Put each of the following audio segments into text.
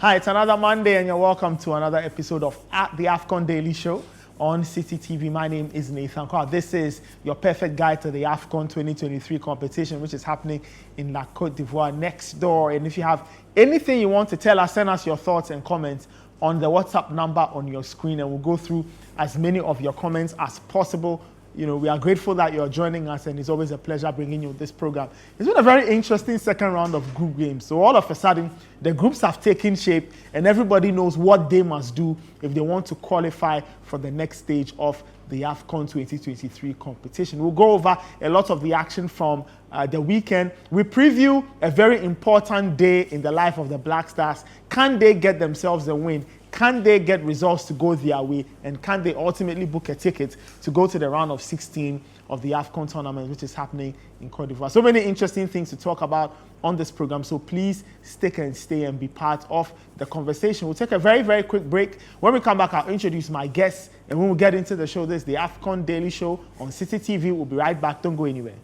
Hi, it's another Monday and you're welcome to another episode of the AFCON Daily Show on Citi TV. My name is Nathan Carr. This is your perfect guide to the AFCON 2023 competition, which is happening in La Côte d'Ivoire next door. And if you have anything you want to tell us, send us your thoughts and comments on the WhatsApp number on your screen, and we'll go through as many of your comments as possible. You know, we are grateful that you're joining us, and it's always a pleasure bringing you this program. It's been a very interesting second round of group games. So all of a sudden, the groups have taken shape, and everybody knows what they must do if they want to qualify for the next stage of the AFCON 2023 competition. We'll go over a lot of the action from the weekend. We preview a very important day in the life of the Black Stars. Can they get themselves a win? Can they get results to go their way? And can they ultimately book a ticket to go to the round of 16 of the AFCON tournament, which is happening in Côte d'Ivoire? So many interesting things to talk about on this program. So please stick and stay and be part of the conversation. We'll take a very, very quick break. When we come back, I'll introduce my guests. And when we get into the show, this is the AFCON Daily Show on Citi TV. We'll be right back. Don't go anywhere.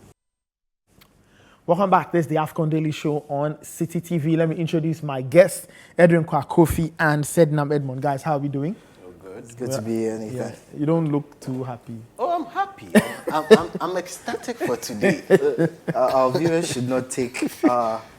Welcome back. This is the AFCON Daily Show on Citi TV. Let me introduce my guests, Edwin Kwakofi and Sednam Edmond. Guys, how are we doing? Oh, good. It's good to be here, Nathan. Yeah. You don't look too happy. Oh, I'm happy. I'm ecstatic for today. Our viewers should not take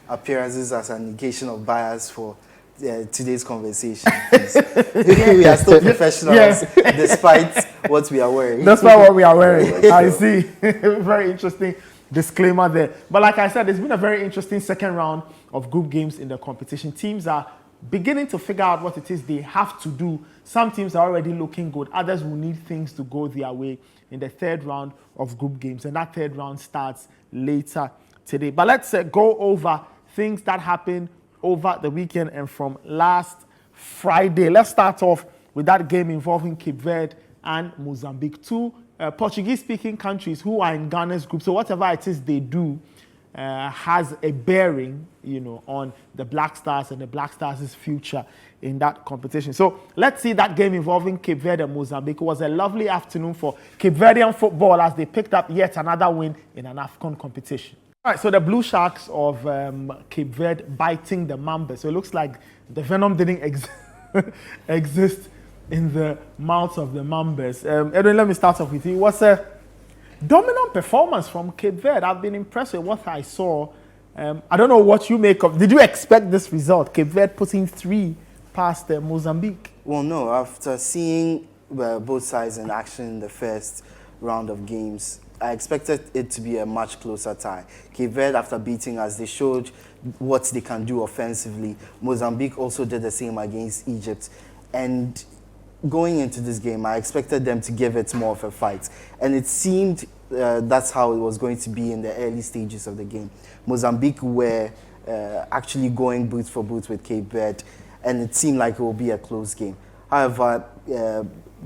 appearances as an indication of bias for today's conversation. We are still professionals, despite what we are wearing. Despite what we are wearing. I see. Very interesting disclaimer there. But like I said, it's been a very interesting second round of group games in the competition. Teams are beginning to figure out what it is they have to do. Some teams are already looking good. Others will need things to go their way in the third round of group games. And that third round starts later today. But let's go over things that happened over the weekend and from last Friday. Let's start off with that game involving Cape Verde and Mozambique, two Portuguese-speaking countries who are in Ghana's group. So whatever it is they do has a bearing, you know, on the Black Stars and the Black Stars' future in that competition. So let's see that game involving Cape Verde and Mozambique. It was a lovely afternoon for Cape Verdean football as they picked up yet another win in an AFCON competition. All right, so the Blue Sharks of Cape Verde biting the Mamba. So it looks like the venom didn't exist in the mouths of the Mambas. Edwin, let me start off with you. It was a dominant performance from Cape Verde. I've been impressed with what I saw. I don't know what you make of. Did you expect this result? Cape Verde putting 3 past Mozambique. Well, no. After seeing both sides in action in the first round of games, I expected it to be a much closer tie. Cape Verde, after beating us, they showed what they can do offensively. Mozambique also did the same against Egypt. And going into this game, I expected them to give it more of a fight. And it seemed that's how it was going to be in the early stages of the game. Mozambique were actually going boot for boot with Cape Verde, and it seemed like it will be a close game. However,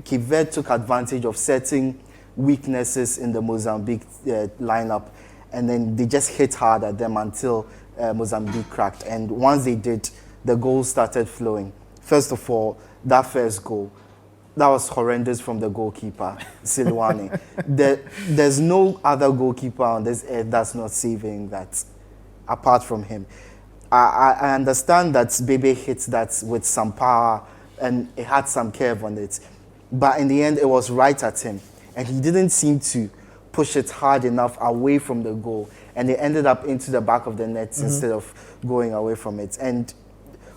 Cape Verde took advantage of certain weaknesses in the Mozambique lineup, and then they just hit hard at them until Mozambique cracked. And once they did, the goals started flowing. First of all, that first goal, that was horrendous from the goalkeeper, Silwane. There's no other goalkeeper on this earth that's not saving that, apart from him. I understand that Bebe hit that with some power and it had some curve on it. But in the end, it was right at him. And he didn't seem to push it hard enough away from the goal. And it ended up into the back of the net instead of going away from it. And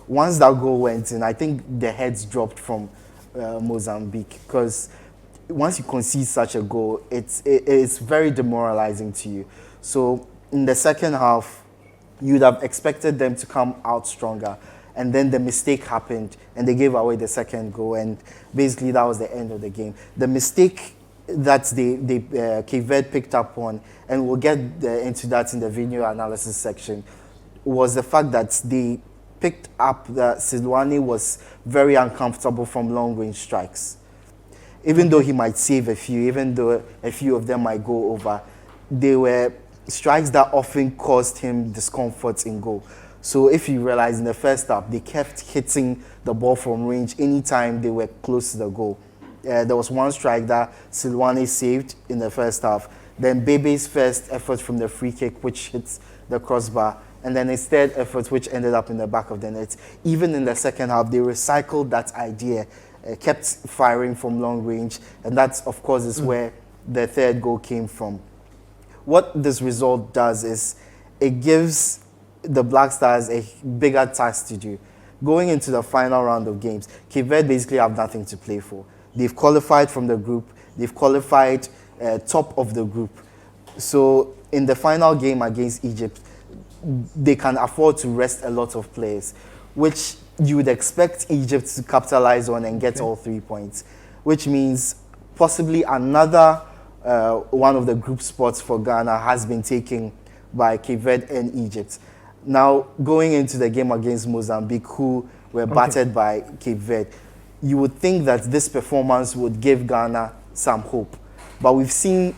once that goal went in, I think the heads dropped from Mozambique, because once you concede such a goal, it's very demoralizing to you. So in the second half, you'd have expected them to come out stronger, and then the mistake happened, and they gave away the second goal, and basically that was the end of the game. The mistake that Cape Verde picked up on, and we'll get into that in the video analysis section, was the fact that they picked up that Silwane was very uncomfortable from long-range strikes. Even though he might save a few, even though a few of them might go over, they were strikes that often caused him discomfort in goal. So if you realize in the first half, they kept hitting the ball from range anytime they were close to the goal. There was one strike that Silwane saved in the first half. Then Bebe's first effort from the free kick, which hits the crossbar, and then his third effort, which ended up in the back of the net. Even in the second half, they recycled that idea, kept firing from long range, and that, of course, is where the third goal came from. What this result does is it gives the Black Stars a bigger task to do. Going into the final round of games, Cape Verde basically have nothing to play for. They've qualified from the group. They've qualified top of the group. So in the final game against Egypt, they can afford to rest a lot of players, which you would expect Egypt to capitalize on and get all 3 points, which means possibly another one of the group spots for Ghana has been taken by Cape Verde and Egypt. Now, going into the game against Mozambique, who were battered by Cape Verde, you would think that this performance would give Ghana some hope. But we've seen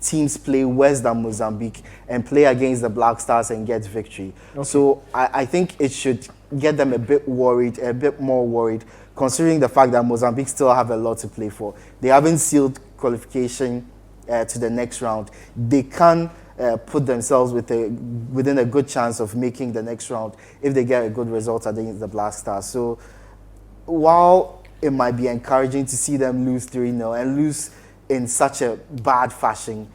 teams play worse than Mozambique and play against the Black Stars and get victory. So I think it should get them a bit worried, a bit more worried, considering the fact that Mozambique still have a lot to play for. They haven't sealed qualification to the next round. They can put themselves within a good chance of making the next round if they get a good result against the Black Stars. So while it might be encouraging to see them lose 3-0 and lose in such a bad fashion,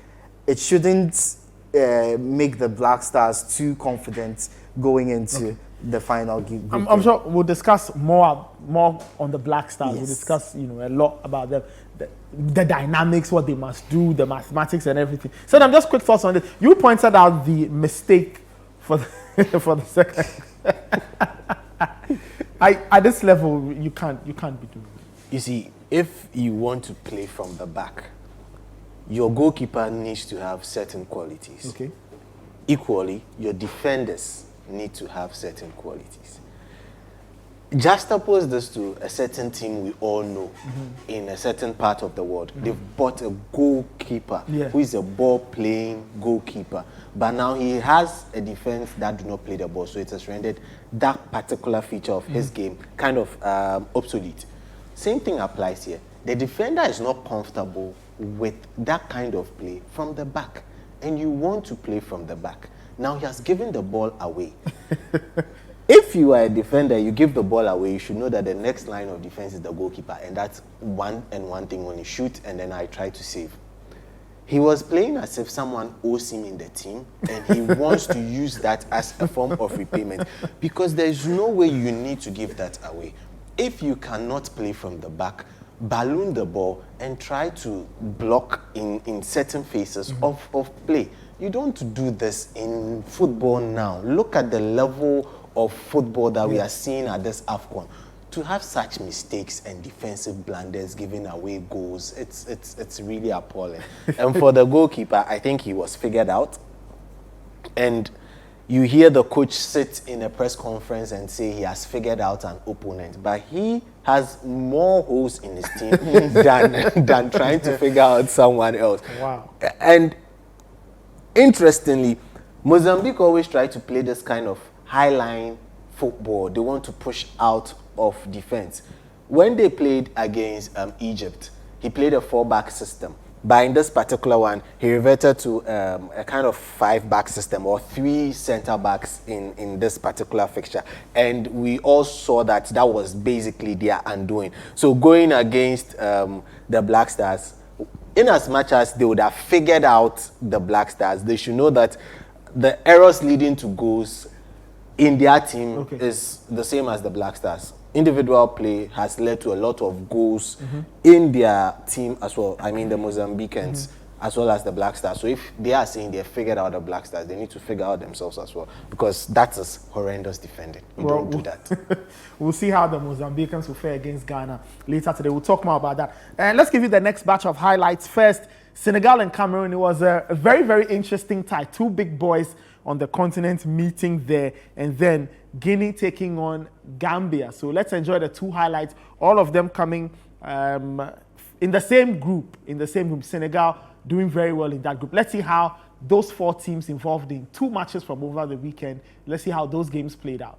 it shouldn't make the Black Stars too confident going into the final game. I'm sure we'll discuss more on the Black Stars. Yes. We'll discuss, a lot about them, the dynamics, what they must do, the mathematics and everything. So then just quick thoughts on this. You pointed out the mistake for the second. At this level, you can't be doing it. You see, if you want to play from the back, your goalkeeper needs to have certain qualities. Okay. Equally, your defenders need to have certain qualities. Juxtapose this to a certain team we all know in a certain part of the world. They've bought a goalkeeper who is a ball-playing goalkeeper. But now he has a defense that do not play the ball, so it has rendered that particular feature of his game kind of obsolete. Same thing applies here. The defender is not comfortable with that kind of play from the back, and you want to play from the back. Now he has given the ball away. If you are a defender, you give the ball away, you should know that the next line of defense is the goalkeeper, and that's one thing when you shoot and then I try to save. He was playing as if someone owes him in the team, and he wants to use that as a form of repayment, because there's no way you need to give that away. If you cannot play from the back, balloon the ball and try to block in certain phases of play. You don't do this in football now. Look at the level of football that we are seeing at this AFCON. To have such mistakes and defensive blunders giving away goals, it's really appalling. And for the goalkeeper, I think he was figured out. And you hear the coach sit in a press conference and say he has figured out an opponent, but he has more holes in his team than trying to figure out someone else. Wow. And interestingly, Mozambique always try to play this kind of high-line football. They want to push out of defense. When they played against Egypt, he played a 4-back system. But in this particular one, he reverted to a kind of 5-back system, or 3 center-backs in this particular fixture. And we all saw that was basically their undoing. So going against the Black Stars, in as much as they would have figured out the Black Stars, they should know that the errors leading to goals in their team is the same as the Black Stars. Individual play has led to a lot of goals in their team as well. I mean, the Mozambicans as well as the Black Stars. So if they are saying they have figured out the Black Stars, they need to figure out themselves as well, because that is horrendous defending. You don't do that. We'll see how the Mozambicans will fare against Ghana later today. We'll talk more about that. And let's give you the next batch of highlights. First, Senegal and Cameroon. It was a very, very interesting tie. 2 big boys on the continent meeting there, and then Guinea taking on Gambia. So let's enjoy the 2 highlights, all of them coming in the same group. Senegal doing very well in that group. Let's see how those 4 teams involved in 2 matches from over the weekend, let's see how those games played out.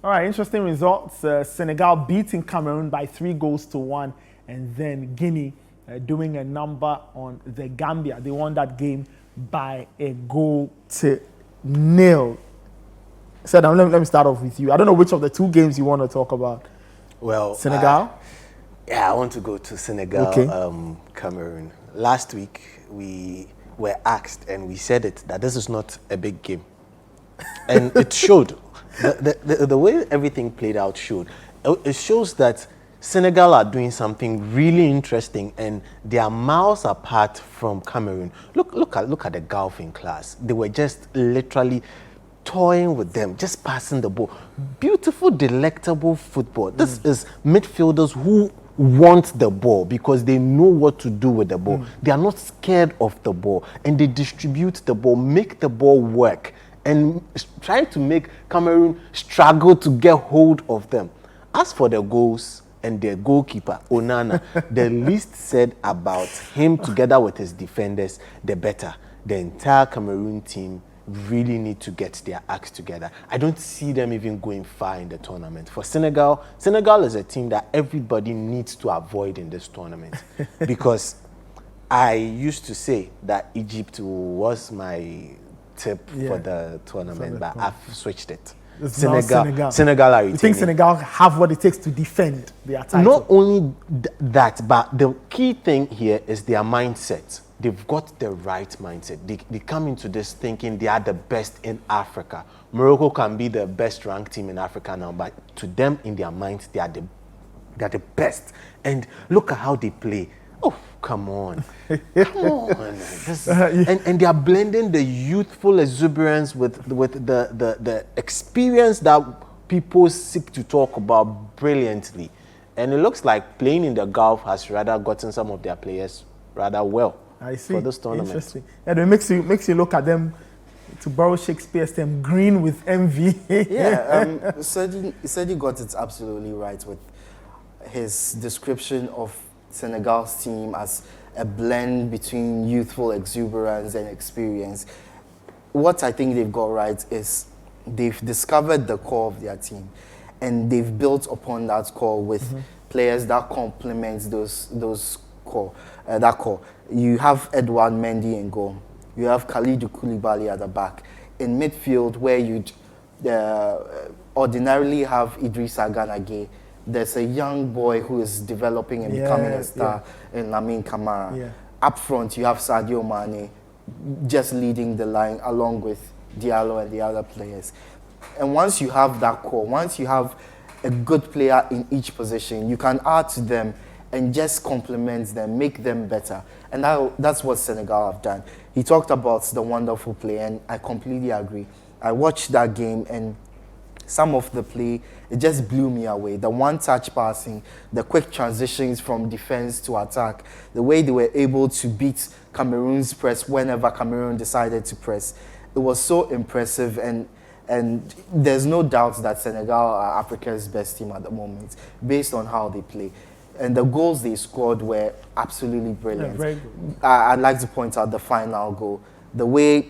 All right, interesting results. Senegal beating Cameroon by 3-1, and then Guinea doing a number on the Gambia. They won that game by 1-0. So now let me start off with you. I don't know which of the two games you want to talk about. Well, Senegal? I want to go to Senegal, Okay. Cameroon. Last week, we were asked, and we said it, that this is not a big game. And it showed. The way everything played out showed. It shows that Senegal are doing something really interesting, and they are miles apart from Cameroon. Look at the golfing class. They were just literally toying with them, just passing the ball. Beautiful, delectable football. This is midfielders who want the ball because they know what to do with the ball. They are not scared of the ball, and they distribute the ball, make the ball work, and try to make Cameroon struggle to get hold of them. As for the goals and their goalkeeper, Onana, the least said about him together with his defenders, the better. The entire Cameroon team really need to get their acts together. I don't see them even going far in the tournament. For Senegal is a team that everybody needs to avoid in this tournament because I used to say that Egypt was my tip for the tournament, but I've switched it. Senegal are retaining. You think Senegal have what it takes to defend their title? Not only that, but the key thing here is their mindset. They've got the right mindset. They come into this thinking they are the best in Africa. Morocco can be the best ranked team in Africa now, but to them, in their minds, they are the best. And look at how they play. Oh, come on. Come on. And they are blending the youthful exuberance with the experience that people seek to talk about brilliantly. And it looks like playing in the Gulf has rather gotten some of their players rather well. I see. For this tournament. Interesting. And it makes you look at them, to borrow Shakespeare's term, green with envy. Sadi got it absolutely right with his description of Senegal's team as a blend between youthful exuberance and experience. What I think they've got right is they've discovered the core of their team, and they've built upon that core with players that complement those core. That core. You have Edouard Mendy in goal. You have Kalidou Koulibaly at the back. In midfield, where you'd ordinarily have Idrissa Gana Gueye, there's a young boy who is developing and becoming a star in Lamine Camara. Yeah. Up front, you have Sadio Mane just leading the line along with Diallo and the other players. And once you have that core, once you have a good player in each position, you can add to them and just complement them, make them better. And that's what Senegal have done. He talked about the wonderful play, and I completely agree. I watched that game, and some of the play, it just blew me away. The one-touch passing, the quick transitions from defense to attack, the way they were able to beat Cameroon's press whenever Cameroon decided to press. It was so impressive, and there's no doubt that Senegal are Africa's best team at the moment, based on how they play. And the goals they scored were absolutely brilliant. Yeah, very good. I'd like to point out the final goal. The way...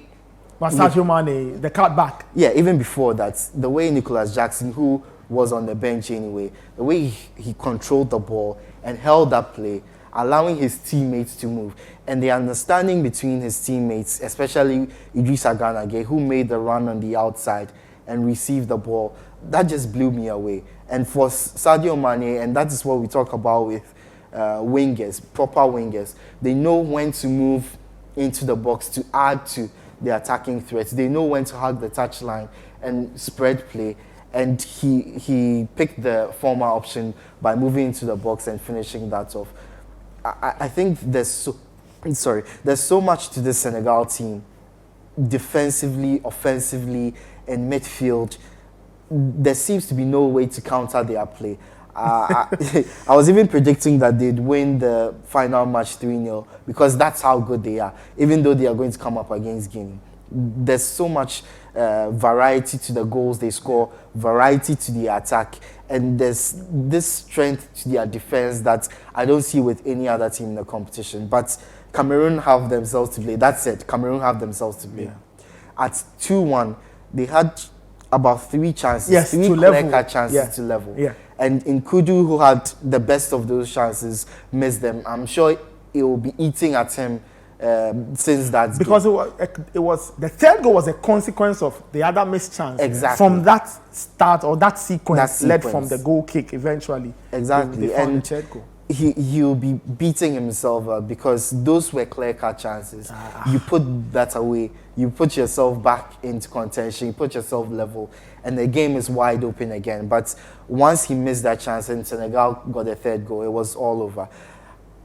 Sadio Mane, the cutback. Yeah, even before that, the way Nicholas Jackson, who was on the bench anyway, the way he controlled the ball and held that play, allowing his teammates to move. And the understanding between his teammates, especially Idrissa Gana Gueye, who made the run on the outside and received the ball, that just blew me away. And for Sadio Mane, and that is what we talk about with wingers, proper wingers, they know when to move into the box to add to the attacking threats. They know when to hug the touchline and spread play. And he picked the former option by moving into the box and finishing that off. I think there's so much to this Senegal team, defensively, offensively, and midfield. There seems to be no way to counter their play. I was even predicting that they'd win the final match 3-0 because that's how good they are, even though they are going to come up against Guinea. There's so much variety to the goals they score, variety to the attack, and there's this strength to their defense that I don't see with any other team in the competition. But Cameroon have themselves to play. That's it. Cameroon have themselves to play. Yeah. At 2-1, they had about 3 chances, 3 clear-cut chances to level. Yeah. And Nkudu, who had the best of those chances, missed them. I'm sure it will be eating at him since that because game. it was the third goal was a consequence of the other missed chance. Exactly. From that start or that sequence, led sequence. from the goal kick eventually. Exactly. They found And the third goal. he'll be beating himself because those were clear-cut chances. You put that away, you put yourself back into contention, you put yourself level, and the game is wide open again. But once he missed that chance and Senegal got the third goal, it was all over.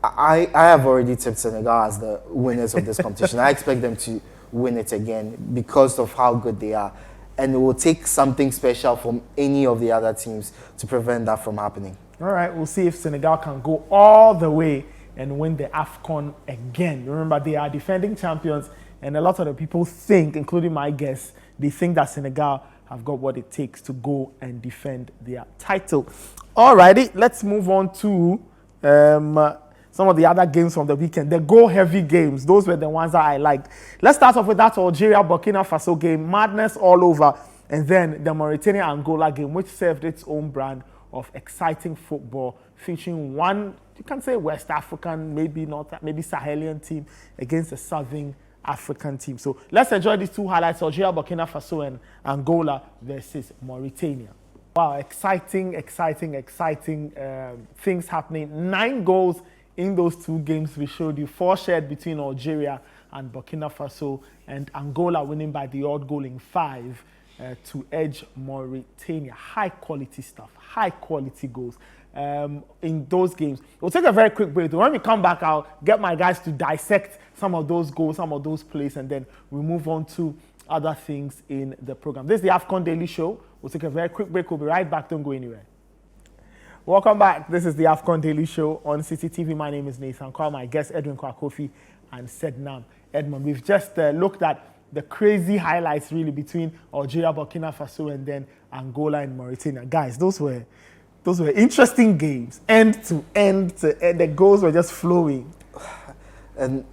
I have already tipped Senegal as the winners of this competition. I expect them to win it again because of how good they are. And it will take something special from any of the other teams to prevent that from happening. All right, we'll see if Senegal can go all the way and win the AFCON again. Remember, they are defending champions, and a lot of the people think, including my guests, they think that Senegal have got what it takes to go and defend their title. All righty, let's move on to some of the other games from the weekend. The goal-heavy games, those were the ones that I liked. Let's start off with that Algeria-Burkina Faso game, madness all over, and then the Mauritania-Angola game, which served its own brand of exciting football, featuring one, you can say West African, maybe not, maybe Sahelian team against a Southern African team. So let's enjoy these two highlights, Algeria, Burkina Faso, and Angola versus Mauritania. Wow, exciting things happening. 9 goals in those 2 games we showed you. 4 shared between Algeria and Burkina Faso, and Angola winning by the odd goal in 5 to edge Mauritania. High quality stuff, high quality goals in those games. We'll take a very quick break. When we come back, I'll get my guys to dissect some of those goals, some of those plays, and then we'll move on to other things in the program. This is the AFCON Daily Show. We'll take a very quick break. We'll be right back. Don't go anywhere. Welcome back. This is the AFCON Daily Show on Citi TV. My name is Nathan Kwao. My guests, Edwin Kwakofi and Sednam Edmond. We've just looked at the crazy highlights, really, between Algeria, Burkina Faso, and then Angola and Mauritania. Guys, those were interesting games, end to end. The goals were just flowing. And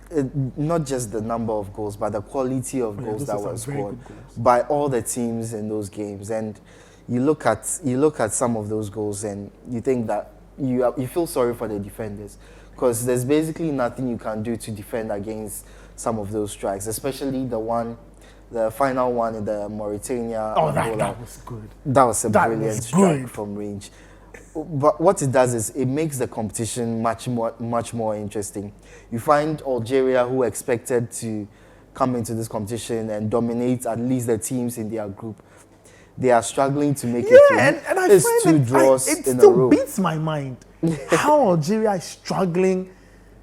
not just the number of goals, but the quality of goals that were scored by all the teams in those games. And you look at some of those goals and you think that you feel sorry for the defenders, because there's basically nothing you can do to defend against some of those strikes, especially the final one in the Mauritania. Oh, that was good. That was a brilliant strike from range. But what it does is it makes the competition much more interesting. You find Algeria, who expected to come into this competition and dominate at least the teams in their group, they are struggling to make it through. And I it's find 2 draws it in a still row. beats my mind how Algeria is struggling.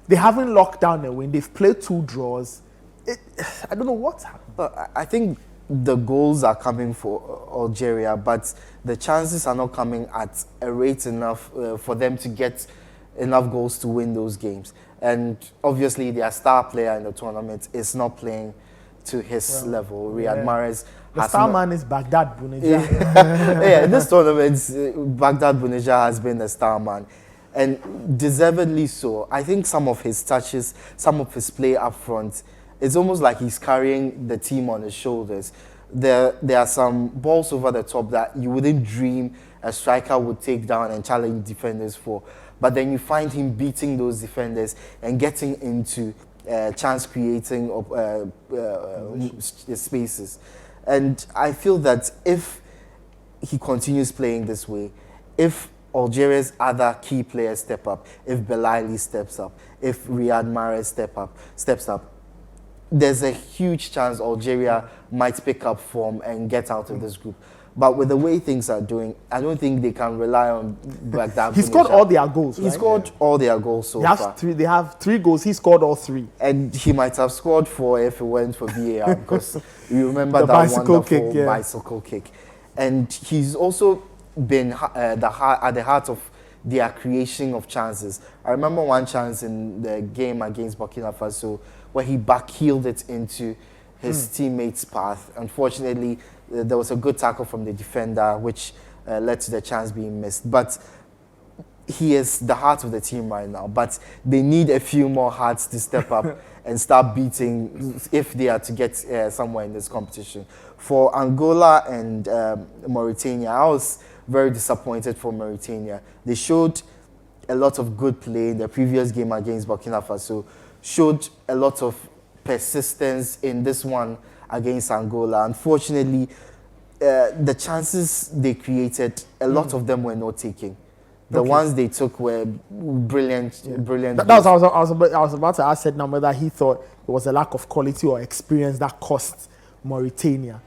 They haven't locked down a win. They've played 2 draws. I don't know what's happened. But I think the goals are coming for Algeria, but the chances are not coming at a rate enough for them to get enough goals to win those games. And obviously, their star player in the tournament is not playing to his level. Riyad Mahrez. The star man is Baghdad Bounedjah. Yeah, in this tournament, Baghdad Bounedjah has been the star man. And deservedly so. I think some of his touches, some of his play up front, it's almost like he's carrying the team on his shoulders. There are some balls over the top that you wouldn't dream a striker would take down and challenge defenders for. But then you find him beating those defenders and getting into chance creating spaces. And I feel that if he continues playing this way, if Algeria's other key players step up, if Belaili steps up, if Riyad Mahrez steps up, there's a huge chance Algeria might pick up form and get out of this group. But with the way things are doing, I don't think they can rely on Baghdad. He scored all their goals, right? He scored all their goals so far. They have 3 goals. He scored all 3. And he might have scored 4 if it went for VAR, because you remember that wonderful bicycle kick. And he's also been at the heart of their creation of chances. I remember one chance in the game against Burkina Faso where he backheeled it into his teammate's path. Unfortunately, there was a good tackle from the defender, which led to the chance being missed. But he is the heart of the team right now. But they need a few more hearts to step up and start beating if they are to get somewhere in this competition. For Angola and Mauritania, I was very disappointed for Mauritania. They showed a lot of good play in the previous game against Burkina Faso showed a lot of persistence in this one against Angola. Unfortunately, the chances they created, a lot of them were not taken. The ones they took were brilliant. That was I was about to ask Edna whether he thought it was a lack of quality or experience that cost Mauritania.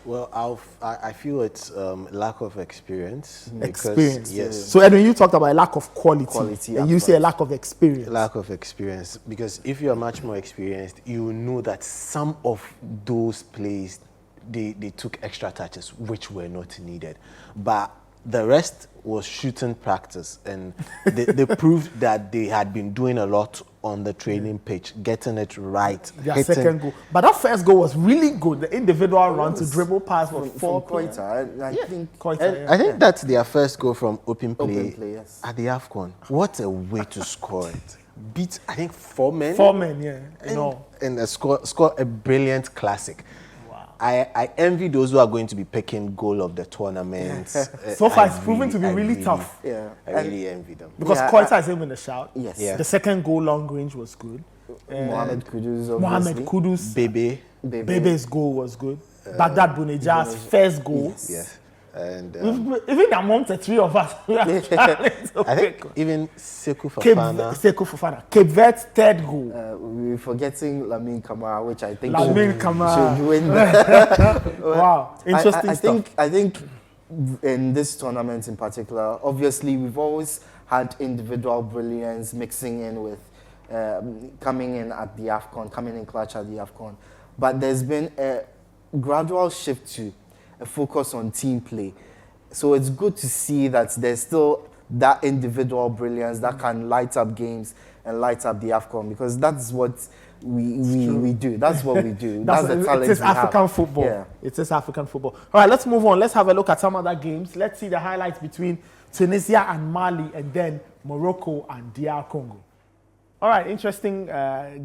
Well, I feel it's lack of experience. Experience, yes. So Edwin, you talked about a lack of quality and you say a lack of experience. Lack of experience, because if you are much more experienced, you know that some of those plays, they took extra touches which were not needed. But the rest was shooting practice, and they proved that they had been doing a lot on the training pitch, getting it right. Their second goal. But that first goal was really good. The individual run to dribble pass for four players. I think that's their first goal from open play, yes. At the AFCON. What a way to score it. Beat, I think, 4 men. 4 men, yeah. And score a brilliant classic. I envy those who are going to be picking goal of the tournament. So far, it's proven to be really tough. Yeah, I really envy them. Because Koita is even in the shout. Yes. Yeah. The second goal long range was good. Mohamed Kudus, Mohamed Kudus. Bebe's goal was good. Baghdad Buneja's first goal. Yes. And even among the three of us, we are I think even Sekou Fofana. Cape Verde's third goal. We're forgetting Lamine Camara, which I think should win. Wow, interesting stuff. I think in this tournament in particular, obviously we've always had individual brilliance mixing in with coming in clutch at the AFCON. But there's been a gradual shift to a focus on team play. So it's good to see that there's still that individual brilliance that can light up games and light up the AFCON, because that's what we do. That's what we do. That's the talent we have. It's African football. Yeah. It is African football. All right, let's move on. Let's have a look at some other games. Let's see the highlights between Tunisia and Mali, and then Morocco and DR Congo. All right, interesting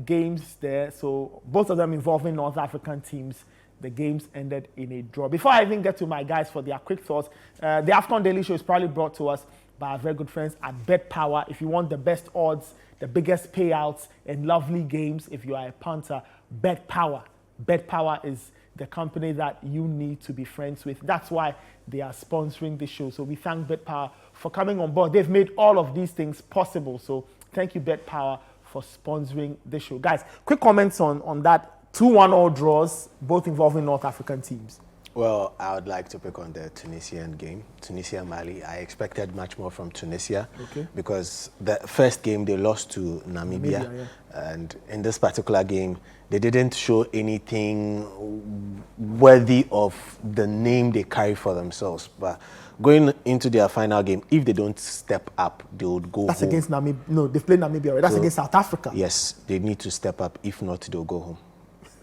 games there. So both of them involving North African teams. The games ended in a draw. Before I even get to my guys for their quick thoughts, the AFCON Daily Show is probably brought to us by our very good friends at Bet Power. If you want the best odds, the biggest payouts, and lovely games, if you are a punter, Bet Power. Bet Power is the company that you need to be friends with. That's why they are sponsoring this show. So we thank Bet Power for coming on board. They've made all of these things possible. So thank you, Bet Power, for sponsoring the show. Guys, quick comments on that. 2-1 all draws, both involving North African teams. Well, I would like to pick on the Tunisian game, Tunisia-Mali. I expected much more from Tunisia because the first game they lost to Namibia. And in this particular game, they didn't show anything worthy of the name they carry for themselves. But going into their final game, if they don't step up, they would go That's home. Against Namibia. No, they've played Namibia. Right? That's against South Africa. Yes, they need to step up. If not, they'll go home.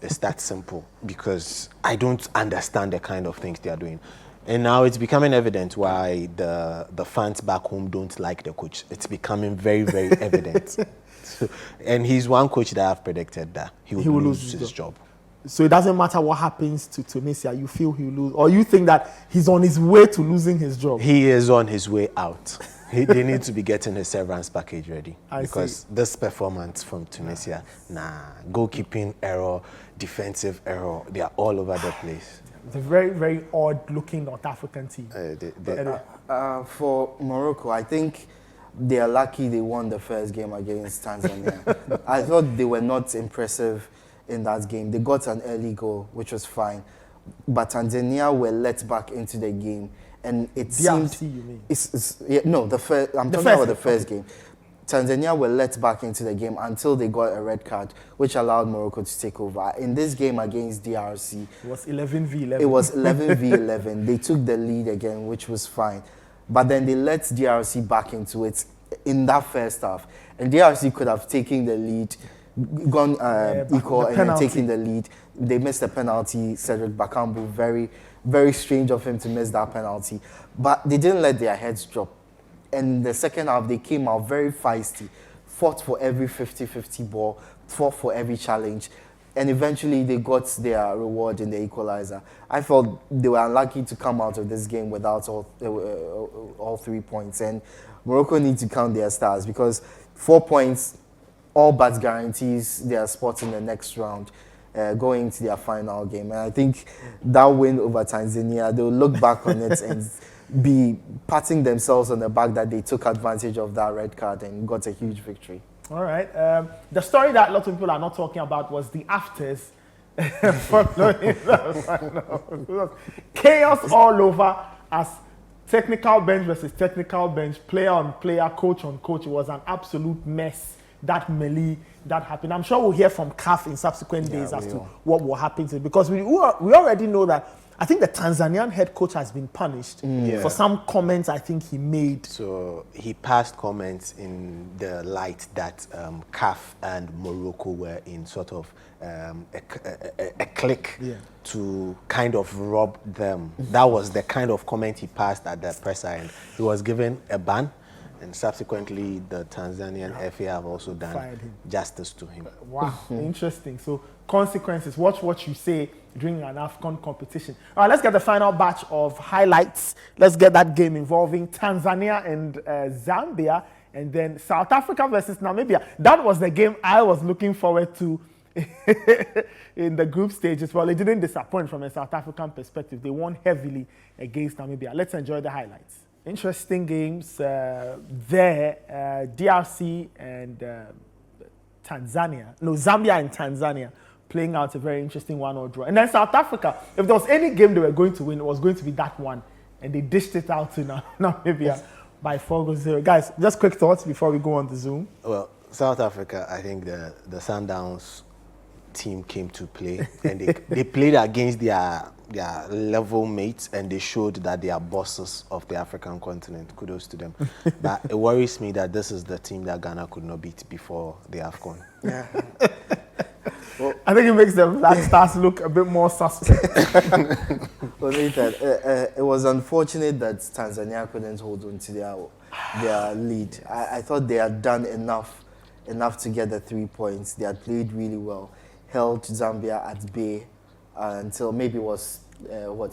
It's that simple, because I don't understand the kind of things they are doing. And now it's becoming evident why the fans back home don't like the coach. It's becoming very, very evident. And he's one coach that I've predicted that he will lose his job. So it doesn't matter what happens to Tunisia, you feel he'll lose, or you think that he's on his way to losing his job? He is on his way out. They need to be getting his severance package ready. Because this performance from Tunisia, goalkeeping error, defensive error, they are all over the place. It's a very, very odd-looking North African team. For Morocco, I think they are lucky they won the first game against Tanzania. I thought they were not impressive in that game. They got an early goal, which was fine. But Tanzania were let back into the game. And it DRC, seemed... you mean? I'm talking about the first game. Tanzania were let back into the game until they got a red card, which allowed Morocco to take over. In this game against DRC... It was 11v11. It was 11v11. They took the lead again, which was fine. But then they let DRC back into it in that first half. And DRC could have taken the lead, gone equal, and then taken the lead. They missed the penalty. Cedric Bakambu, very, very strange of him to miss that penalty. But they didn't let their heads drop. And in the second half, they came out very feisty, fought for every 50-50 ball, fought for every challenge. And eventually, they got their reward in the equalizer. I felt they were unlucky to come out of this game without all 3 points. And Morocco need to count their stars, because 4 points all but guarantees their spot in the next round, going to their final game. And I think that win over Tanzania, they'll look back on it and be patting themselves on the back that they took advantage of that red card and got a huge victory. All right. The story that a lot of people are not talking about was the afters following the final. Chaos all over as technical bench versus technical bench, player on player, coach on coach. It was an absolute mess, that melee that happened. I'm sure we'll hear from CAF in subsequent days as to what will happen to it, because we already know that I think the Tanzanian head coach has been punished for some comments I think he made. So he passed comments in the light that CAF and Morocco were in sort of a clique to kind of rob them. That was the kind of comment he passed at the presser, and he was given a ban. And subsequently, the Tanzanian FA have also done justice to him. Wow, interesting. So consequences, watch what you say during an AFCON competition. All right, let's get the final batch of highlights. Let's get that game involving Tanzania and Zambia, and then South Africa versus Namibia. That was the game I was looking forward to in the group stages. Well, it didn't disappoint from a South African perspective. They won heavily against Namibia. Let's enjoy the highlights. Interesting games there. DRC and Zambia and Tanzania playing out a very interesting 1-1 draw. And then South Africa, if there was any game they were going to win, it was going to be that one. And they dished it out to Namibia by 4-0. Guys, just quick thoughts before we go on the Zoom. Well, South Africa, I think the Sundowns team came to play, and they played against their level mates, and they showed that they are bosses of the African continent. Kudos to them. But it worries me that this is the team that Ghana could not beat before the AFCON. Yeah. Well, I think it makes the Black Stars look a bit more suspect. Well, Nathan, it was unfortunate that Tanzania couldn't hold on to their lead. I thought they had done enough to get the 3 points. They had played really well, held Zambia at bay until maybe it was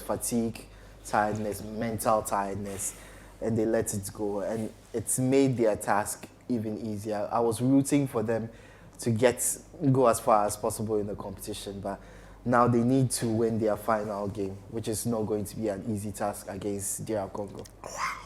fatigue, tiredness, mental tiredness, and they let it go. And it's made their task even easier. I was rooting for them to go as far as possible in the competition, but now they need to win their final game, which is not going to be an easy task against DR Congo. Wow.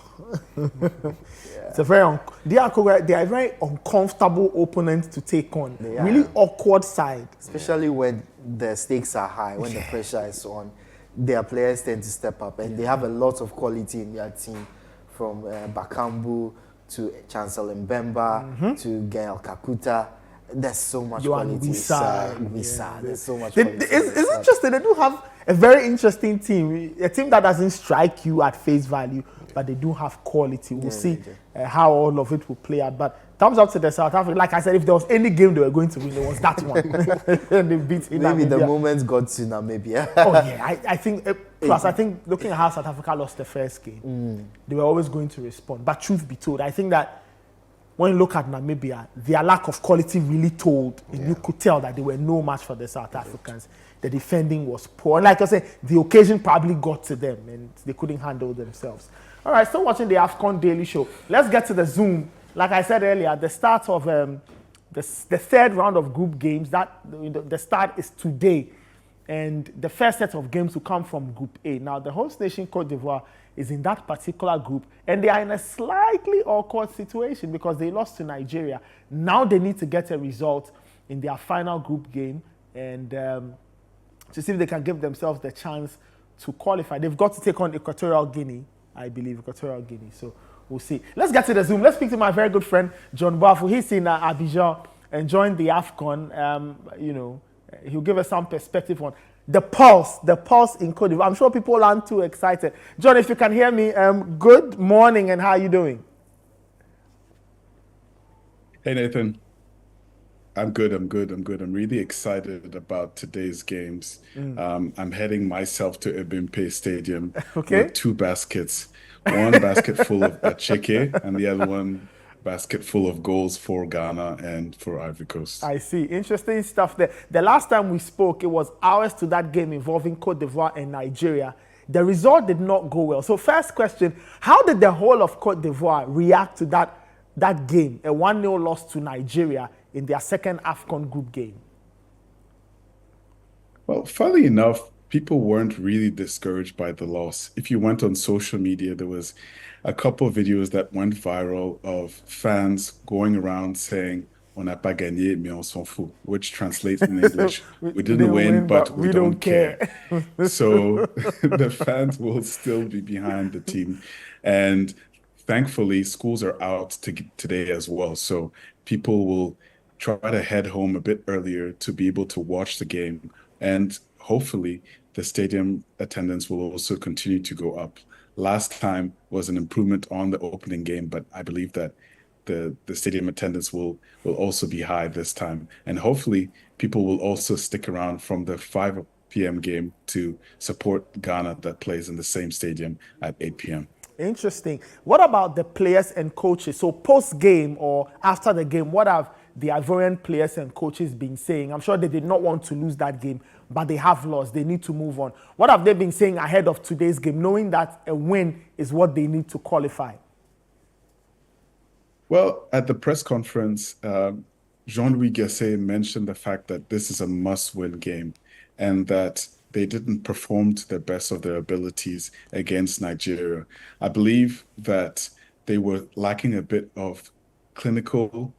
It's DR Congo, they are a very uncomfortable opponent to take on. Really awkward side. Especially when the stakes are high, when the pressure is on, their players tend to step up, and they have a lot of quality in their team, from Bakambu to Chancellor Mbemba to Gael Kakuta. There's so much quality. Wisa. There's so much quality. It's interesting. They do have a very interesting team. A team that doesn't strike you at face value, but they do have quality. We'll see how all of it will play out. But thumbs up to the South Africa. Like I said, if there was any game they were going to win, it was that one. And they beat Namibia. Maybe the moment got to Namibia. Oh yeah, I think. Plus, I think looking at how South Africa lost the first game, they were always going to respond. But truth be told, I think that when you look at Namibia, their lack of quality really told. And you could tell that they were no match for the South Africans. The defending was poor. And like I said, the occasion probably got to them and they couldn't handle themselves. All right, still watching the AFCON Daily Show. Let's get to the Zoom. Like I said earlier, the start of the third round of group games, the start is today. And the first set of games will come from Group A. Now, the host nation, Cote d'Ivoire, is in that particular group. And they are in a slightly awkward situation because they lost to Nigeria. Now they need to get a result in their final group game and to see if they can give themselves the chance to qualify. They've got to take on Equatorial Guinea, I believe, Equatorial Guinea. So we'll see. Let's get to the Zoom. Let's speak to my very good friend, John Boafu. He's in Abidjan enjoying the AFCON. He'll give us some perspective on the pulse in Cote d'Ivoire. I'm sure people aren't too excited. John, if you can hear me, good morning and how are you doing? Hey, Nathan. I'm good. I'm really excited about today's games. I'm heading myself to Ebimpe Stadium with 2 baskets. One basket full of acheke and the other one basket full of goals for Ghana and for Ivory Coast. I see. Interesting stuff there. The last time we spoke, it was hours to that game involving Cote d'Ivoire and Nigeria. The result did not go well. So first question, how did the whole of Cote d'Ivoire react to that game, a 1-0 loss to Nigeria in their second AFCON group game? Well, funnily enough, people weren't really discouraged by the loss. If you went on social media, there was a couple of videos that went viral of fans going around saying, "On n'a pas gagné, mais on s'en fout," which translates in English, "We didn't win, but we don't care." So the fans will still be behind the team. And thankfully, schools are out today as well. So people will try to head home a bit earlier to be able to watch the game. And hopefully, the stadium attendance will also continue to go up. Last time was an improvement on the opening game, but I believe that the stadium attendance will also be high this time. And hopefully, people will also stick around from the 5 p.m. game to support Ghana that plays in the same stadium at 8 p.m. Interesting. What about the players and coaches? So post-game or after the game, what have the Ivorian players and coaches been saying? I'm sure they did not want to lose that game, but they have lost. They need to move on. What have they been saying ahead of today's game, knowing that a win is what they need to qualify? Well, at the press conference, Jean-Louis Gasset mentioned the fact that this is a must-win game and that they didn't perform to the best of their abilities against Nigeria. I believe that they were lacking a bit of clinical.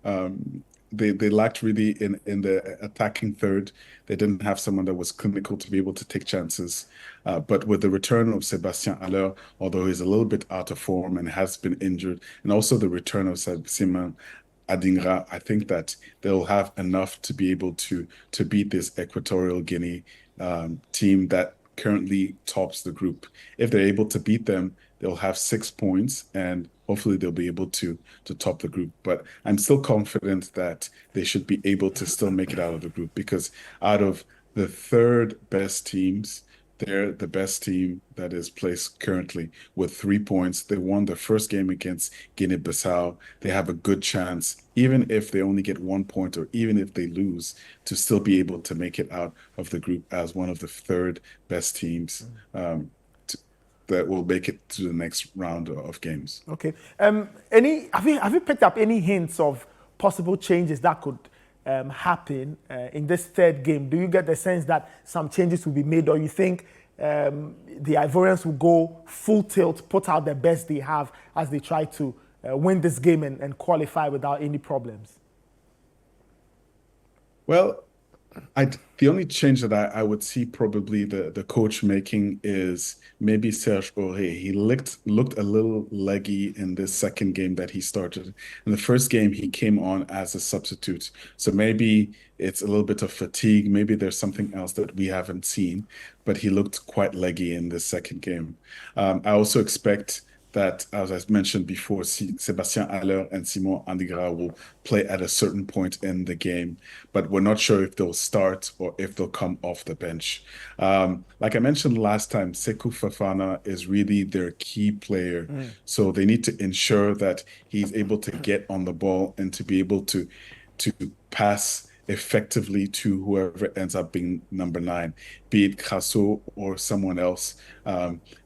They lacked really in the attacking third. They didn't have someone that was clinical to be able to take chances. But with the return of Sébastien Haller, although he's a little bit out of form and has been injured, and also the return of Simon Adingra, I think that they'll have enough to be able to beat this Equatorial Guinea team that currently tops the group. If they're able to beat them, they'll have 6 points and hopefully they'll be able to top the group. But I'm still confident that they should be able to still make it out of the group, because out of the third best teams, they're the best team that is placed currently with 3 points. They won the first game against Guinea-Bissau. They have a good chance, even if they only get 1 point or even if they lose, to still be able to make it out of the group as one of the third best teams that will make it to the next round of games. Okay. Have you picked up any hints of possible changes that could happen in this third game? Do you get the sense that some changes will be made, or you think the Ivorians will go full tilt, put out the best they have as they try to win this game and qualify without any problems? Well, the only change that I would see probably the coach making is maybe Serge Aurier. He looked a little leggy in this second game that he started. In the first game, he came on as a substitute. So maybe it's a little bit of fatigue. Maybe there's something else that we haven't seen, but he looked quite leggy in this second game. I also expect that, as I mentioned before, Sébastien Haller and Simon Andigra will play at a certain point in the game, but we're not sure if they'll start or if they'll come off the bench. Like I mentioned last time, Sekou Fofana is really their key player. So they need to ensure that he's able to get on the ball and to be able to pass effectively to whoever ends up being number 9, be it Krasso or someone else.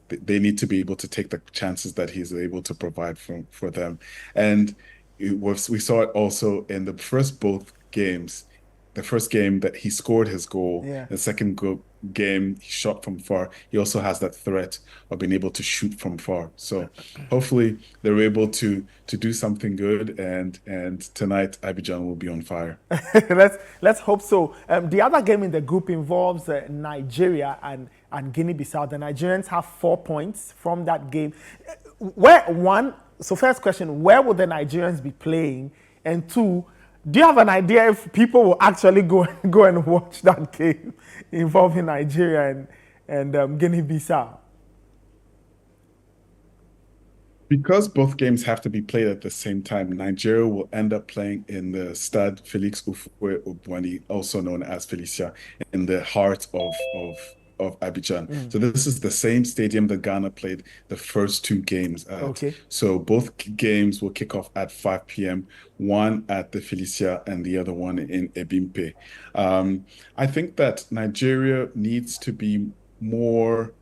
They need to be able to take the chances that he's able to provide for them. And we saw it also in the first both games. The first game that he scored his goal, the second game he shot from far. He also has that threat of being able to shoot from far. So hopefully they're able to do something good, and tonight Abidjan will be on fire. Let's hope so. The other game in the group involves Nigeria and Guinea-Bissau. The Nigerians have 4 points from that game. So first question, where will the Nigerians be playing? And 2, do you have an idea if people will actually go and watch that game involving Nigeria and Guinea-Bissau? Because both games have to be played at the same time, Nigeria will end up playing in the Stade Félix Houphouët-Boigny, also known as Felicia, in the heart of Abidjan. So this is the same stadium that Ghana played the first 2 games at. Okay. So both games will kick off at 5 p.m., one at the Felicia and the other one in Ebimpe. I think that Nigeria needs to be more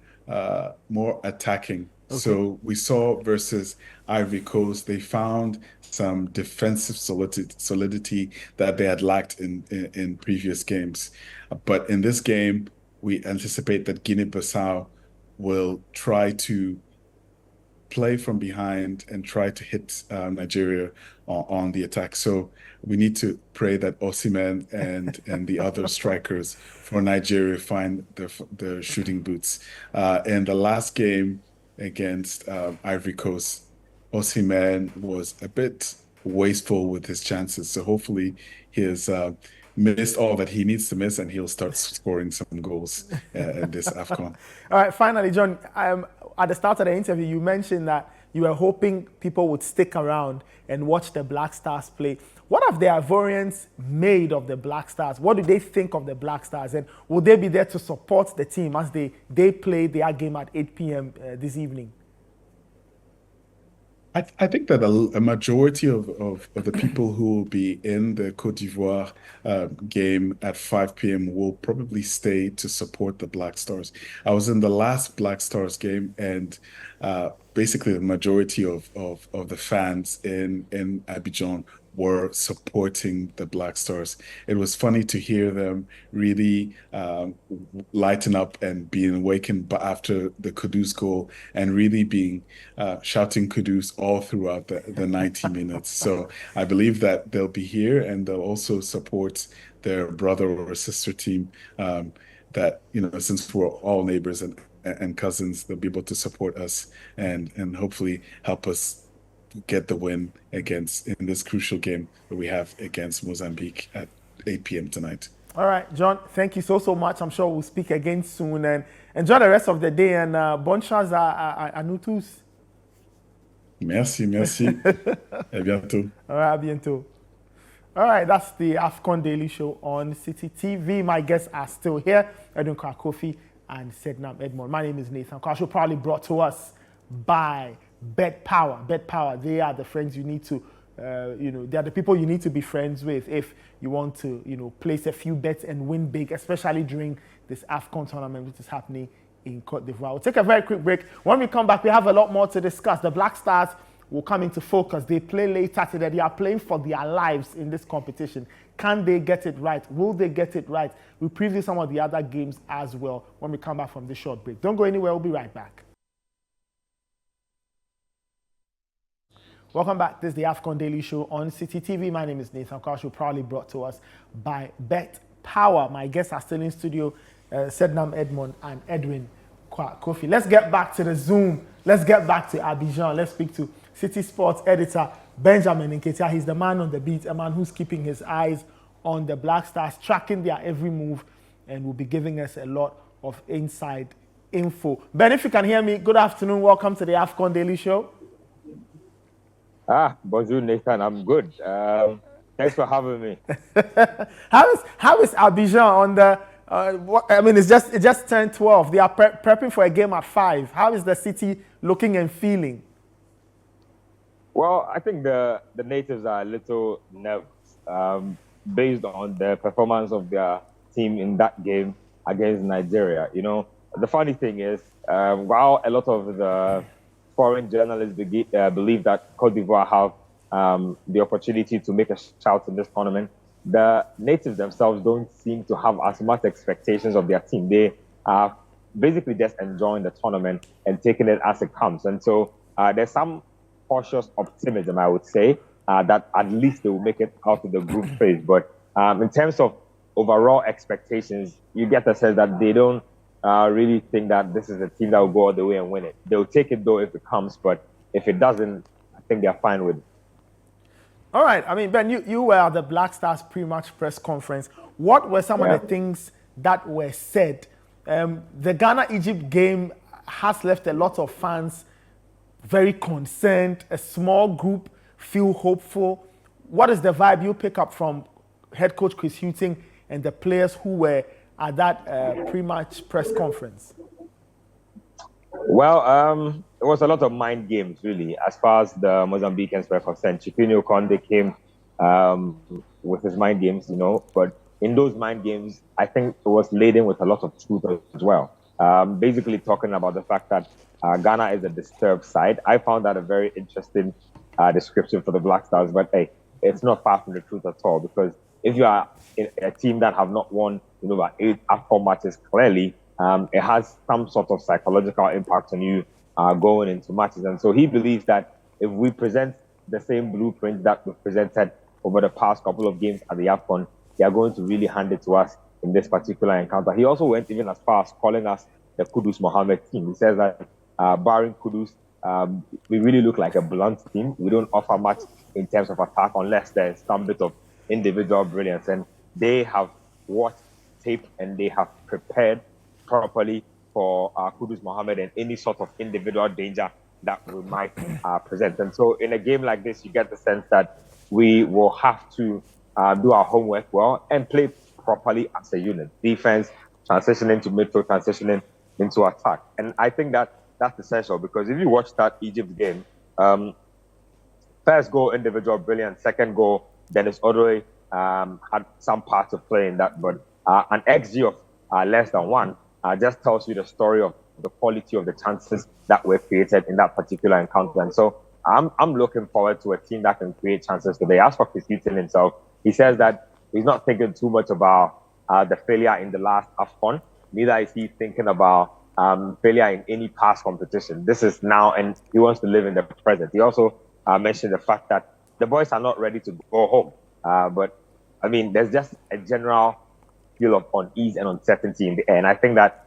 attacking. Okay. So we saw versus Ivory Coast, they found some defensive solidity that they had lacked in previous games. But in this game, we anticipate that Guinea-Bissau will try to play from behind and try to hit Nigeria on the attack. So we need to pray that Osimhen and the other strikers for Nigeria find the shooting boots. In the last game against Ivory Coast, Osimhen was a bit wasteful with his chances. So hopefully he has missed all that he needs to miss, and he'll start scoring some goals in this AFCON. All right, finally, John, at the start of the interview, you mentioned that you were hoping people would stick around and watch the Black Stars play. What have the Ivorians made of the Black Stars? What do they think of the Black Stars? And will they be there to support the team as they play their game at 8 p.m. This evening? I think that a majority of the people who will be in the Côte d'Ivoire game at 5 p.m. will probably stay to support the Black Stars. I was in the last Black Stars game, and basically the majority of the fans in Abidjan were supporting the Black Stars. It was funny to hear them really lighten up and being awakened after the Kudus goal, and really being shouting Kudus all throughout the 90 minutes. So I believe that they'll be here, and they'll also support their brother or sister team that, since we're all neighbors and cousins, they'll be able to support us and hopefully help us get the win in this crucial game that we have against Mozambique at 8 p.m. tonight. All right, John, thank you so much. I'm sure we'll speak again soon, and enjoy the rest of the day, and bonne chance à nous tous. Merci. À bientôt. All right, à bientôt. All right, that's the AFCON Daily Show on Citi TV. My guests are still here, Edwin Kofi and Sednam Edmond. My name is Nathan Kasho, proudly brought to us by Bet Power. Bet Power, they are the friends you need to, they are the people you need to be friends with if you want to, place a few bets and win big, especially during this AFCON tournament, which is happening in Côte d'Ivoire. We'll take a very quick break. When we come back, we have a lot more to discuss. The Black Stars will come into focus. They play later today. They are playing for their lives in this competition. Can they get it right? Will they get it right? We'll preview some of the other games as well when we come back from this short break. Don't go anywhere. We'll be right back. Welcome back. This is the AFCON Daily Show on Citi TV. My name is Nathan Kasho, proudly brought to us by Bet Power. My guests are still in studio, Sednam Edmond and Edwin Kofi. Let's get back to the Zoom. Let's get back to Abidjan. Let's speak to Citi Sports editor Benjamin Nketia. He's the man on the beat, a man who's keeping his eyes on the Black Stars, tracking their every move, and will be giving us a lot of inside info. Ben, if you can hear me, good afternoon. Welcome to the AFCON Daily Show. Bonjour, Nathan. I'm good. Thanks for having me. How is Abidjan on the? It just turned 12. They are prepping for a game at 5. How is the city looking and feeling? Well, I think the natives are a little nervous based on the performance of their team in that game against Nigeria. The funny thing is, while a lot of the foreign journalists believe that Côte d'Ivoire have the opportunity to make a shout in this tournament, the natives themselves don't seem to have as much expectations of their team. They are basically just enjoying the tournament and taking it as it comes. And so there's some cautious optimism, I would say, that at least they will make it out of the group phase. But in terms of overall expectations, you get the sense that they don't really think that this is a team that will go all the way and win it. They'll take it though if it comes, but if it doesn't, I think they're fine with it. All right. Ben, you were at the Black Stars pre-match press conference. What were some of the things that were said? The Ghana-Egypt game has left a lot of fans very concerned. A small group feel hopeful. What is the vibe you pick up from head coach Chris Hughton and the players who were at that pre-match press conference? Well, it was a lot of mind games, really, as far as the Mozambicans were concerned. Chipinho Conde came with his mind games, but in those mind games, I think it was laden with a lot of truth as well. Basically talking about the fact that Ghana is a disturbed side. I found that a very interesting description for the Black Stars, but hey, it's not far from the truth at all, because if you are a team that have not won, about 8 AFCON matches, clearly it has some sort of psychological impact on you going into matches. And so he believes that if we present the same blueprint that we've presented over the past couple of games at the AFCON, they are going to really hand it to us in this particular encounter. He also went even as far as calling us the Kudus Mohammed team. He says that barring Kudus, we really look like a blunt team. We don't offer much in terms of attack unless there's some bit of individual brilliance. And they have watched tape and they have prepared properly for Kudus Mohammed and any sort of individual danger that we might present. And so in a game like this, you get the sense that we will have to do our homework well and play properly as a unit. Defense, transitioning to midfield, transitioning into attack. And I think that that's essential, because if you watch that Egypt game, first goal, individual brilliance. Second goal, Dennis Odoi had some part to play in that. But an XG of less than 1 just tells you the story of the quality of the chances that were created in that particular encounter. And so I'm looking forward to a team that can create chances today. As for Chris Hughton himself, he says that he's not thinking too much about the failure in the last AFCON. Neither is he thinking about failure in any past competition. This is now, and he wants to live in the present. He also mentioned the fact that the boys are not ready to go home. But, I mean, there's just a general feel of unease and uncertainty in the air. And I think that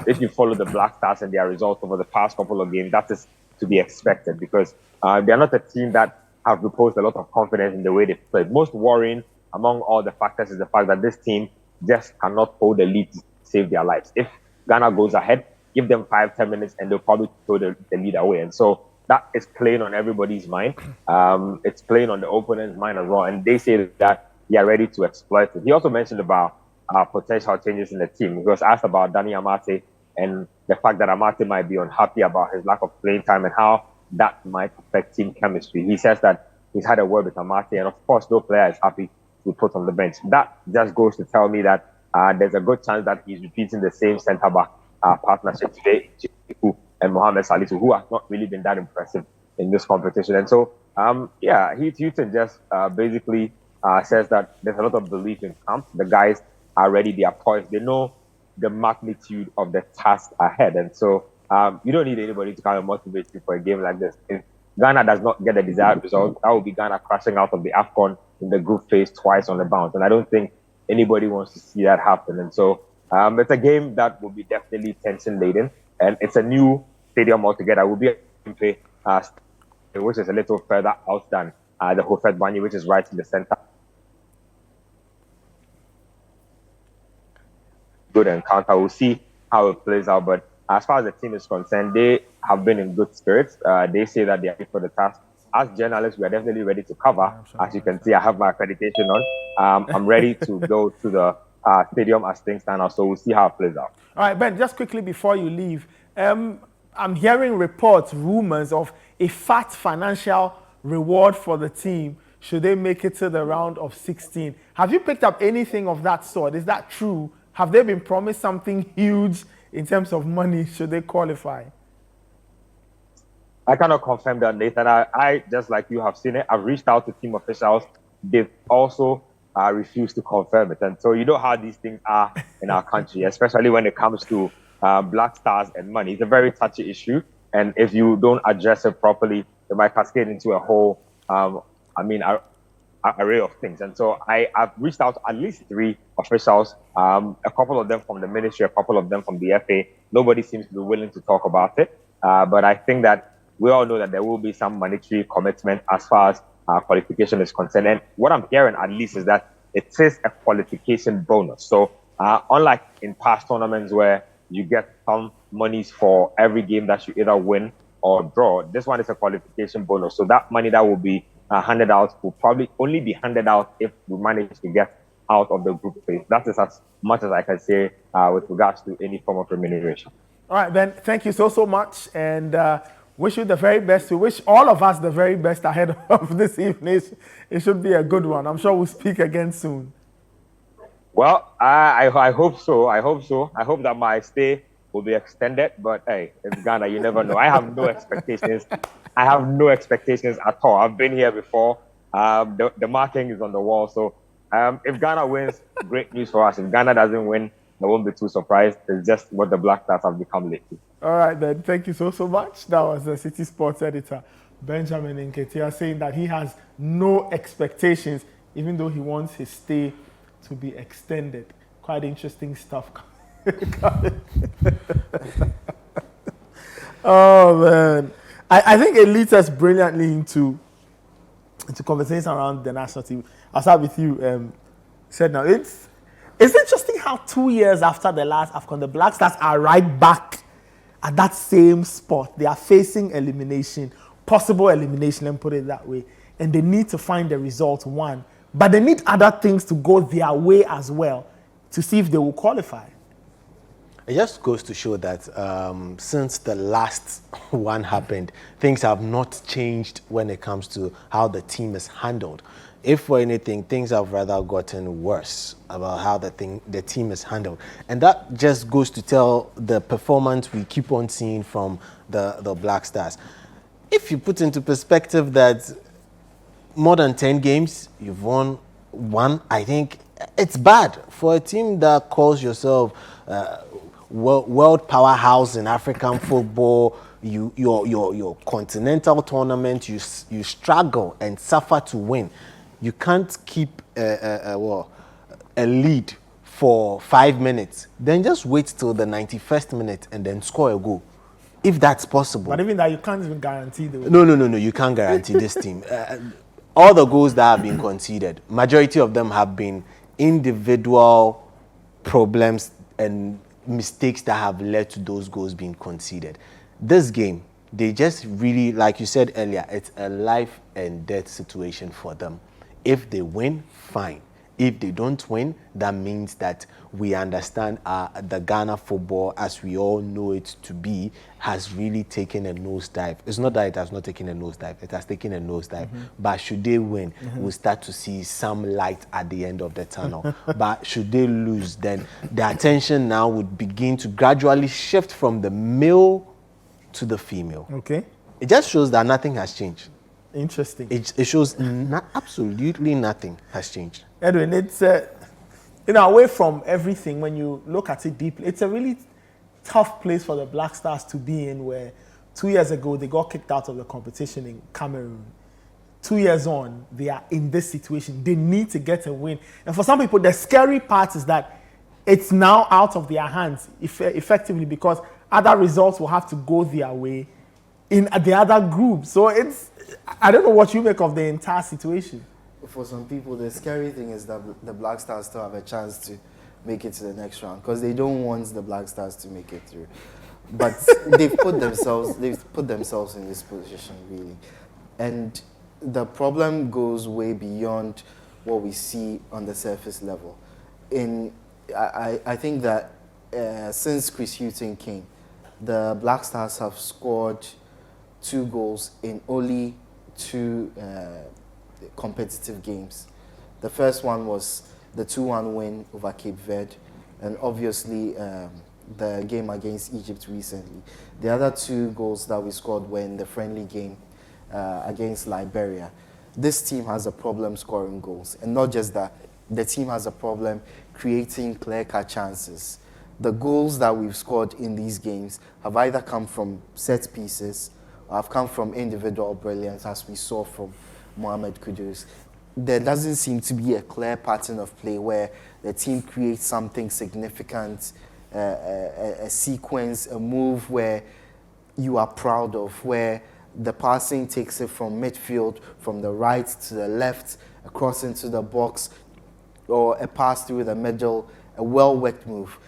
if you follow the Black Stars and their results over the past couple of games, that is to be expected, because they're not a team that have reposed a lot of confidence in the way they played. Most worrying among all the factors is the fact that this team just cannot hold the lead to save their lives. If Ghana goes ahead, give them 5-10 minutes and they'll probably throw the lead away. And so that is playing on everybody's mind. It's playing on the opponent's mind as well. And they say that they are ready to exploit it. He also mentioned about potential changes in the team. He was asked about Danny Amate and the fact that Amate might be unhappy about his lack of playing time and how that might affect team chemistry. He says that he's had a word with Amate, and of course, no player is happy to put on the bench. That just goes to tell me that there's a good chance that he's repeating the same centre-back partnership today, Chiku and Mohamed Salisu, who have not really been that impressive in this competition. And so, Houston just basically says that there's a lot of belief in camp. The guys are ready, they are poised, they know the magnitude of the task ahead. And so you don't need anybody to kind of motivate you for a game like this. If Ghana does not get the desired result, that will be Ghana crashing out of the AFCON in the group phase twice on the bounce. And I don't think anybody wants to see that happen. And so it's a game that will be definitely tension-laden. And it's a new stadium altogether. It will be a which is a little further out than the Hofet Banyi, which is right in the center. Good encounter. We'll see how it plays out. But as far as the team is concerned, they have been in good spirits. They say that they are ready for the task. As journalists, we are definitely ready to cover. As you can see, I have my accreditation on. I'm ready to go to the stadium as things stand out. So we'll see how it plays out. All right, Ben, just quickly before you leave, I'm hearing reports, rumors of a fat financial reward for the team should they make it to the round of 16. Have you picked up anything of that sort? Is that true? Have they been promised something huge in terms of money should they qualify? I cannot confirm that, Nathan. I just like you have seen it. I've reached out to team officials. They've also refused to confirm it. And so you know how these things are in our country, especially when it comes to Black Stars and money. It's a very touchy issue. And if you don't address it properly, it might cascade into a whole, array of things. And so I've reached out to at least 3 officials, a couple of them from the ministry, a couple of them from the FA. Nobody seems to be willing to talk about it. But I think that we all know that there will be some monetary commitment as far as qualification is concerned. And what I'm hearing at least is that it is a qualification bonus. So unlike in past tournaments where you get some monies for every game that you either win or draw, this one is a qualification bonus. So that money that will be handed out will probably only be handed out if we manage to get out of the group phase. That is as much as I can say with regards to any form of remuneration. All right, Ben, thank you so much. And wish you the very best. We wish all of us the very best ahead of this evening. It should be a good one. I'm sure we'll speak again soon. Well, I hope so. I hope that my stay will be extended. But hey, it's Ghana. You never know. I have no expectations. I have no expectations at all. I've been here before. The marking is on the wall. So if Ghana wins, great news for us. If Ghana doesn't win, I won't be too surprised. It's just what the Black Stars have become lately. All right, then. Thank you so much. That was the Citi Sports editor, Benjamin Nketiah, saying that he has no expectations, even though he wants his stay to be extended. Quite interesting stuff. Oh, man. I think it leads us brilliantly into conversations around the national team. I'll start with you, said now. It's interesting how 2 years after the last AFCON, the Black Stars are right back at that same spot. They are facing elimination, possible elimination, let me put it that way. And they need to find the result, one. But they need other things to go their way as well to see if they will qualify. It just goes to show that since the last one happened, things have not changed when it comes to how the team is handled. If for anything, things have rather gotten worse about how the team is handled. And that just goes to tell the performance we keep on seeing from the Black Stars. If you put into perspective that more than 10 games, you've won one, I think it's bad for a team that calls yourself world powerhouse in African football. Your continental tournament, you struggle and suffer to win. You can't keep a lead for 5 minutes, then just wait till the 91st minute and then score a goal, if that's possible. But even that, you can't even guarantee the win. No, you can't guarantee this team. All the goals that have been conceded, majority of them have been individual problems and mistakes that have led to those goals being conceded. This game, they just really, like you said earlier, it's a life and death situation for them. If they win, fine. If they don't win, that means that we understand the Ghana football, as we all know it to be, has really taken a nosedive. It's not that it has not taken a nosedive, it has taken a nosedive. But should they win, we'll start to see some light at the end of the tunnel. But should they lose, then the attention now would begin to gradually shift from the male to the female. Okay. It just shows that nothing has changed. Interesting. It shows absolutely nothing has changed. Edwin, it's away from everything, when you look at it deeply, it's a really tough place for the Black Stars to be in, where 2 years ago they got kicked out of the competition in Cameroon. 2 years on, they are in this situation. They need to get a win. And for some people, the scary part is that it's now out of their hands, effectively, because other results will have to go their way in the other group. So I don't know what you make of the entire situation. For some people, the scary thing is that the Black Stars still have a chance to make it to the next round, because they don't want the Black Stars to make it through. But they've put themselves in this position, really. And the problem goes way beyond what we see on the surface level. I think that since Chris Hughton came, the Black Stars have scored 2 goals in only 2 competitive games. The first one was the 2-1 win over Cape Verde, and obviously the game against Egypt recently. The other 2 goals that we scored were in the friendly game against Liberia. This team has a problem scoring goals, and not just that, the team has a problem creating clear-cut chances. The goals that we've scored in these games have either come from set pieces or have come from individual brilliance, as we saw from Mohamed Kudus. There doesn't seem to be a clear pattern of play where the team creates something significant, a sequence, a move where you are proud of, where the passing takes it from midfield, from the right to the left, across into the box, or a pass through the middle, a well-worked move.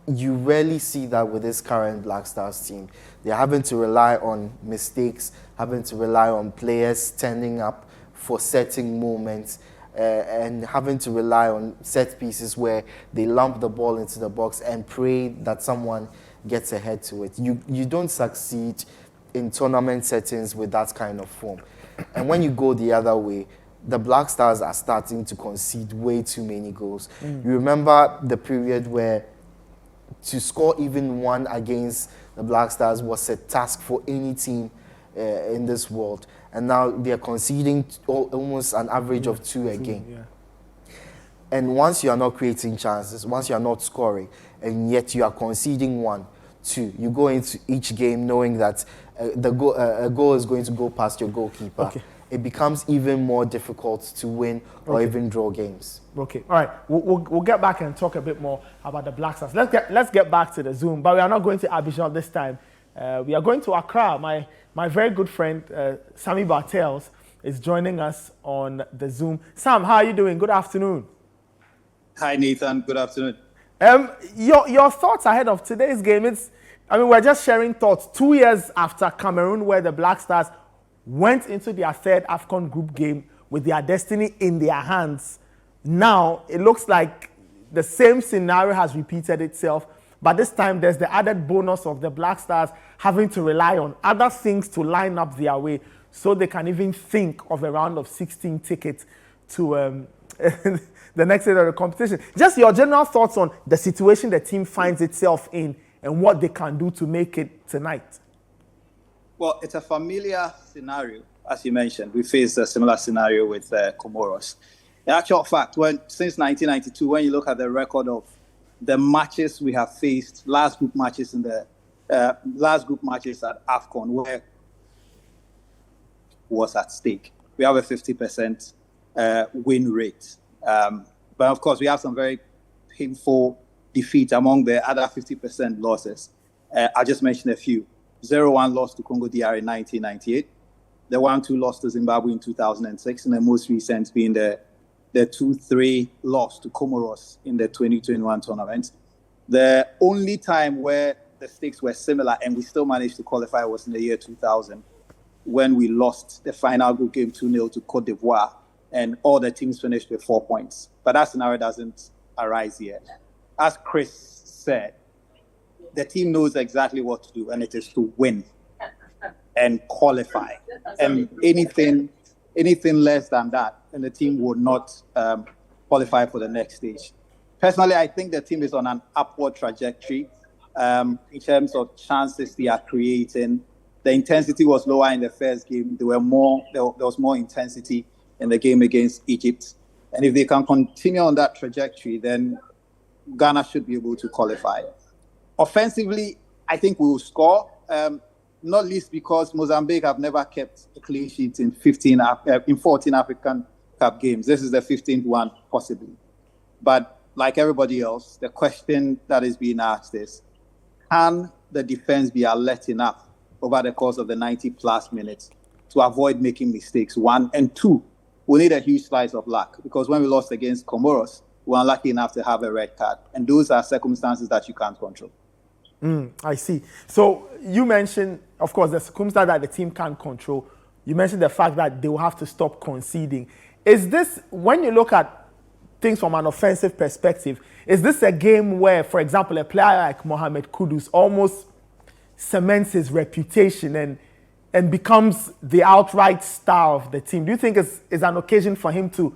You rarely see that with this current Black Stars team. They're having to rely on mistakes, having to rely on players standing up for certain moments, and having to rely on set pieces where they lump the ball into the box and pray that someone gets ahead to it. You don't succeed in tournament settings with that kind of form. And when you go the other way, the Black Stars are starting to concede way too many goals. You remember the period where to score even one against the Black Stars was a task for any team in this world. And now they're conceding almost an average of 2 a game. Yeah. And once you are not creating chances, once you are not scoring, and yet you are conceding 1, 2, you go into each game knowing that a goal is going to go past your goalkeeper. Okay. It becomes even more difficult to win or even draw games. Okay, all right. We'll get back and talk a bit more about the Black Stars. Let's get back to the Zoom, but we are not going to Abidjan this time. We are going to Accra. My very good friend Sammy Bartels is joining us on the Zoom. Sam, how are you doing? Good afternoon. Hi Nathan. Good afternoon. Your thoughts ahead of today's game? We're just sharing thoughts. 2 years after Cameroon, where the Black Stars went into their third AFCON group game with their destiny in their hands. Now, it looks like the same scenario has repeated itself, but this time there's the added bonus of the Black Stars having to rely on other things to line up their way so they can even think of a round of 16 tickets to the next stage of the competition. Just your general thoughts on the situation the team finds itself in and what they can do to make it tonight. Well, it's a familiar scenario, as you mentioned. We faced a similar scenario with Comoros. In actual fact, since 1992, when you look at the record of the matches we have faced, last group matches at AFCON, where was at stake, we have a 50% win rate. But of course, we have some very painful defeats among the other 50% losses. I just mentioned a few. 0-1 loss to Congo DR in 1998, the 1-2 loss to Zimbabwe in 2006, and the most recent being the 2-3 loss to Comoros in the 2021 tournament. The only time where the stakes were similar and we still managed to qualify was in the year 2000, when we lost the final group game 2-0 to Cote d'Ivoire, and all the teams finished with 4 points. But that scenario doesn't arise yet. As Chris said, the team knows exactly what to do, and it is to win and qualify. And anything less than that, and the team would not qualify for the next stage. Personally, I think the team is on an upward trajectory in terms of chances they are creating. The intensity was lower in the first game. There was more intensity in the game against Egypt. And if they can continue on that trajectory, then Ghana should be able to qualify. Offensively, I think we will score, not least because Mozambique have never kept a clean sheet in 14 African Cup games. This is the 15th one, possibly. But like everybody else, the question that is being asked is, can the defense be alert enough over the course of the 90-plus minutes to avoid making mistakes, 1? And 2, we need a huge slice of luck, because when we lost against Comoros, we were unlucky enough to have a red card. And those are circumstances that you can't control. I see. So you mentioned, of course, the circumstance that the team can't control. You mentioned the fact that they will have to stop conceding. Is this, when you look at things from an offensive perspective, is this a game where, for example, a player like Mohamed Kudus almost cements his reputation and becomes the outright star of the team? Do you think it's an occasion for him to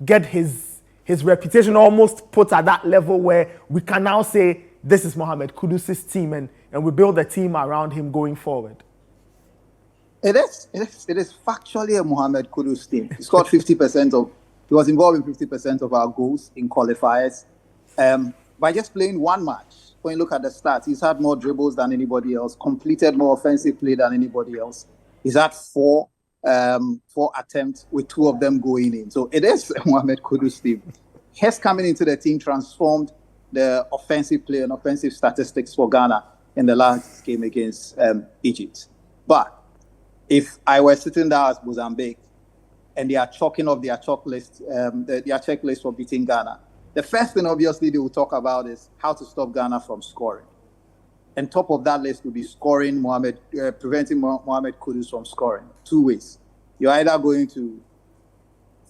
get his reputation almost put at that level where we can now say, this is Mohamed Kudus' team, and we build a team around him going forward? It is factually a Mohamed Kudus team. He scored 50% he was involved in 50% of our goals in qualifiers. By just playing one match, when you look at the stats, he's had more dribbles than anybody else, completed more offensive play than anybody else. He's had four attempts, with 2 of them going in. So it is a Mohamed Kudus team. His coming into the team transformed the offensive play and offensive statistics for Ghana in the last game against Egypt. But if I were sitting there as Mozambique and they are chalking up their checklist for beating Ghana, the first thing obviously they will talk about is how to stop Ghana from scoring. And top of that list will be preventing Mohamed Kudus from scoring. 2 ways. You're either going to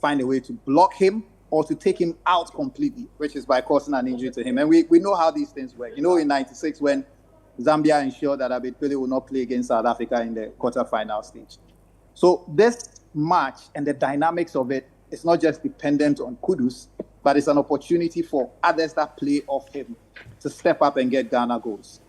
find a way to block him or to take him out completely, which is by causing an injury to him. And we know how these things work. You know, in 96, when Zambia ensured that Abid Pele will not play against South Africa in the quarterfinal stage. So this match and the dynamics of it it's not just dependent on Kudus, but it's an opportunity for others that play off him to step up and get Ghana goals.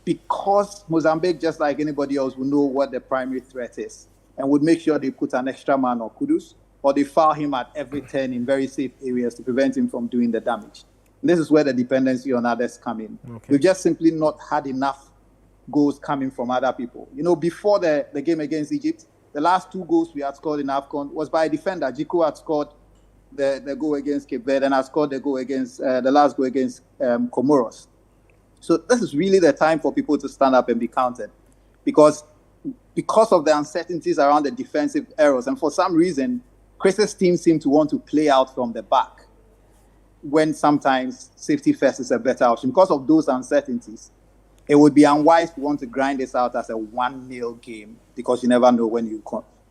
Because Mozambique, just like anybody else, will know what the primary threat is and would make sure they put an extra man on Kudus, or they foul him at every turn in very safe areas to prevent him from doing the damage. And this is where the dependency on others come in. Okay. We've just simply not had enough goals coming from other people. You know, before the game against Egypt, the last 2 goals we had scored in AFCON was by a defender. Jiku had scored the goal against Cape Verde, and I scored the goal against the last goal against Comoros. So this is really the time for people to stand up and be counted, because of the uncertainties around the defensive errors, and for some reason, Chris's team seem to want to play out from the back when sometimes safety first is a better option. Because of those uncertainties, it would be unwise to want to grind this out as a 1-0 game, because you never know when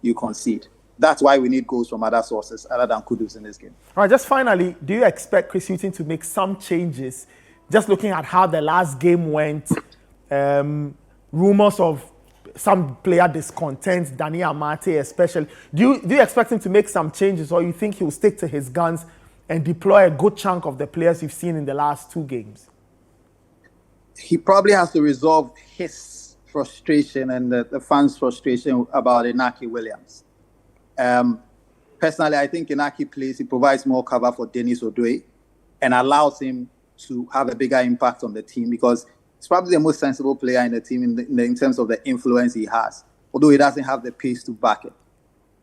you concede. That's why we need goals from other sources other than Kudus in this game. All right, just finally, do you expect Chris Hughton to make some changes? Just looking at how the last game went, rumors of some player discontent, Dani Amate especially. Do you expect him to make some changes, or you think he'll stick to his guns and deploy a good chunk of the players you've seen in the last 2 games? He probably has to resolve his frustration and the fans' frustration about Inaki Williams. Personally, I think Inaki plays, he provides more cover for Dennis Odoi and allows him to have a bigger impact on the team, because he's probably the most sensible player in the team in terms of the influence he has, although he doesn't have the pace to back it.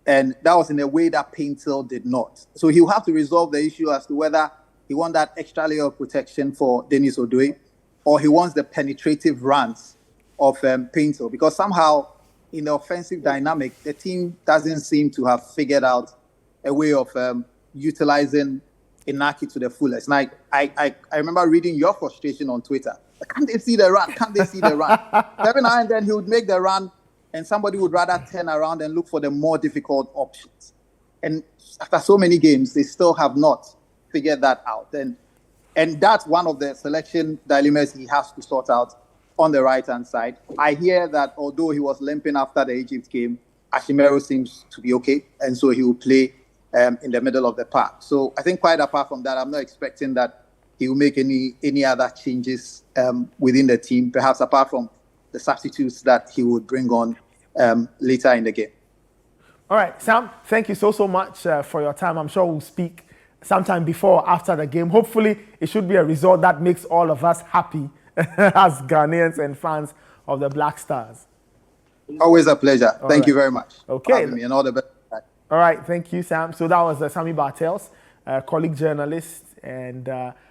And that was in a way that Paintel did not. So he'll have to resolve the issue as to whether he wants that extra layer of protection for Dennis Odoi, or he wants the penetrative runs of Paintel, because somehow in the offensive dynamic, the team doesn't seem to have figured out a way of utilizing Inaki to the fullest. And I remember reading your frustration on Twitter. Can't they see the run? Can't they see the run? Every now and then he would make the run, and somebody would rather turn around and look for the more difficult options. And after so many games, they still have not figured that out. And that's one of the selection dilemmas he has to sort out on the right-hand side. I hear that although he was limping after the Egypt game, Ashimero seems to be okay, and so he will play in the middle of the park. So I think quite apart from that, I'm not expecting that he will make any other changes within the team, perhaps apart from the substitutes that he would bring on later in the game. All right, Sam, thank you so much for your time. I'm sure we'll speak sometime before or after the game. Hopefully, it should be a result that makes all of us happy as Ghanaians and fans of the Black Stars. Always a pleasure. Thank you very much. Okay. For having me, and all the best. All right, thank you, Sam. So that was Sammy Bartels, colleague journalist, and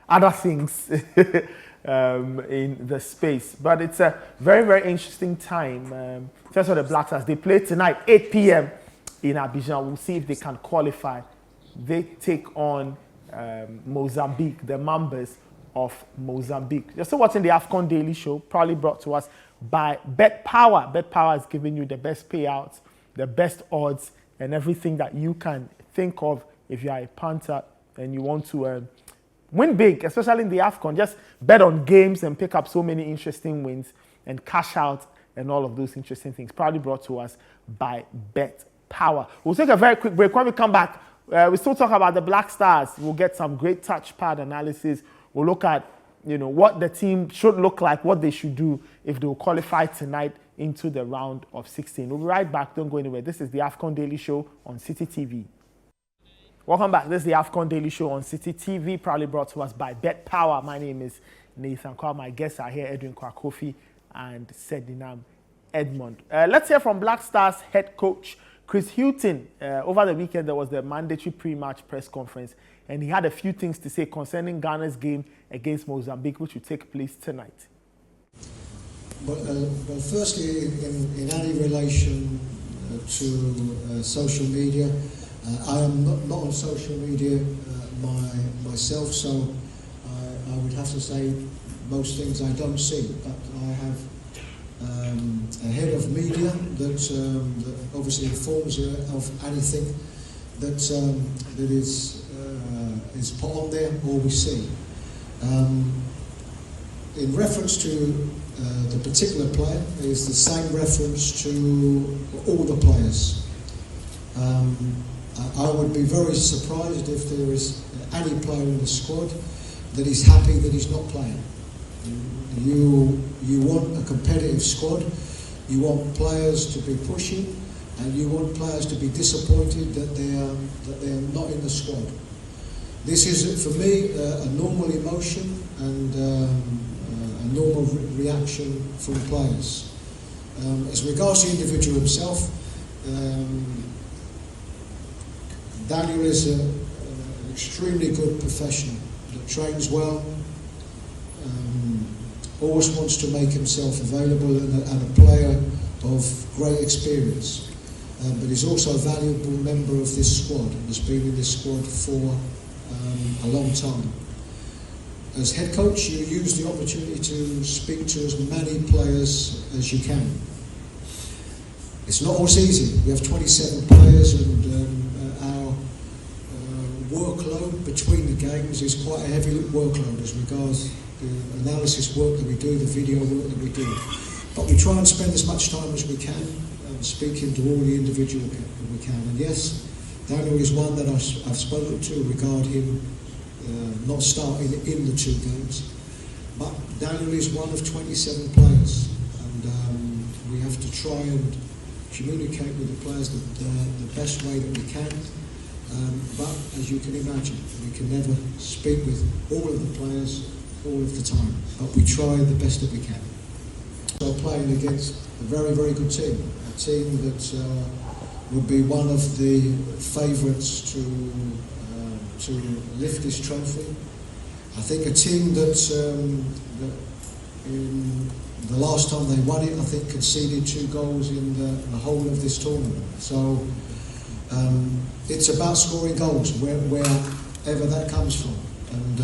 other things in the space. But it's a very, very interesting time. First of all, the Black Stars, they play tonight, 8 p.m. in Abidjan. We'll see if they can qualify. They take on Mozambique, the Mambas of Mozambique. You're still watching the AFCON Daily Show, probably brought to us by Bet Power. Bet Power is giving you the best payouts, the best odds, and everything that you can think of if you are a punter and you want to win big, especially in the AFCON. Just bet on games and pick up so many interesting wins and cash out and all of those interesting things. Proudly brought to us by Bet Power. We'll take a very quick break. When we come back, we still talk about the Black Stars. We'll get some great touchpad analysis. We'll look at, what the team should look like, what they should do if they will qualify tonight into the round of 16. We'll be right back. Don't go anywhere. This is the AFCON Daily Show on Citi TV. Welcome back. This is the AFCON Daily Show on Citi TV, proudly brought to us by Bet Power. My name is Nathan Kwao. My guests are here, Edwin Kwakofi and Sedinam Edmond. Let's hear from Black Stars head coach Chris Hughton. Over the weekend, there was the mandatory pre-match press conference, and he had a few things to say concerning Ghana's game against Mozambique, which will take place tonight. But firstly, in any relation to social media, I am not on social media myself, so I would have to say most things I don't see. But I have a head of media that obviously informs of anything that is put on there or we see. In reference to the particular player, is the same reference to all the players. I would be very surprised if there is any player in the squad that is happy that he's not playing. You want a competitive squad, you want players to be pushing, and you want players to be disappointed that they're not in the squad. This is, for me, a normal emotion and a normal reaction from players. As regards the individual himself, Daniel is an extremely good professional that trains well, always wants to make himself available, and a player of great experience. But he's also a valuable member of this squad and has been in this squad for a long time. As head coach, you use the opportunity to speak to as many players as you can. It's not always easy. We have 27 players, and our workload between the games is quite a heavy workload as regards the analysis work that we do, the video work that we do. But we try and spend as much time as we can speaking to all the individuals that we can. And yes, Daniel is one that I've spoken to regarding him not starting in the 2 games. But Daniel is one of 27 players, and we have to try and communicate with the players the best way that we can. But as you can imagine, we can never speak with all of the players all of the time. But we try the best that we can. So playing against a very, very good team, a team that would be one of the favourites to lift this trophy. I think a team that in the last time they won it, I think conceded 2 goals in the whole of this tournament. So it's about scoring goals wherever that comes from. And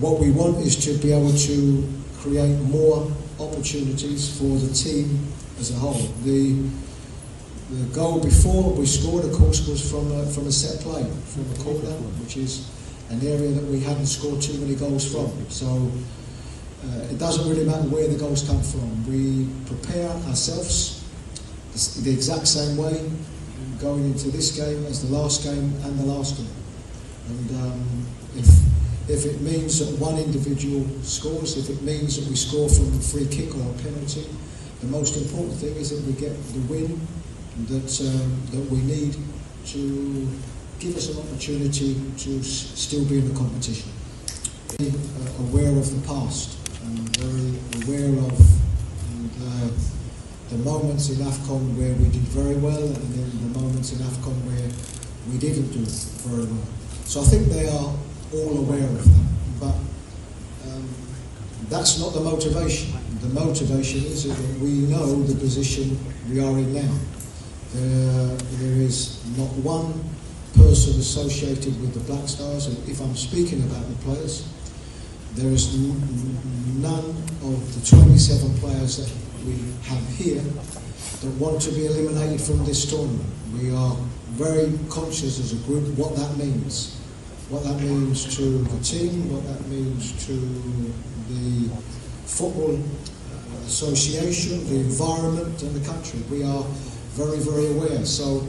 what we want is to be able to create more opportunities for the team as a whole. The goal before we scored, of course, was from a set play, from a corner, which is an area that we hadn't scored too many goals from. So it doesn't really matter where the goals come from. We prepare ourselves the exact same way going into this game as the last game and the last game. And if it means that one individual scores, if it means that we score from a free kick or a penalty, the most important thing is that we get the win that we need to give us an opportunity to still be in the competition. Be aware of the past and very aware of the moments in AFCON where we did very well, and then the moments in AFCON where we didn't do very well. So I think they are all aware of that, but that's not the motivation. The motivation is that we know the position we are in now. There is not one person associated with the Black Stars, and if I'm speaking about the players, there is none of the 27 players that we have here that want to be eliminated from this tournament. We are very conscious as a group what that means. What that means to the team, what that means to the football association, the environment and the country. We are very, very aware. So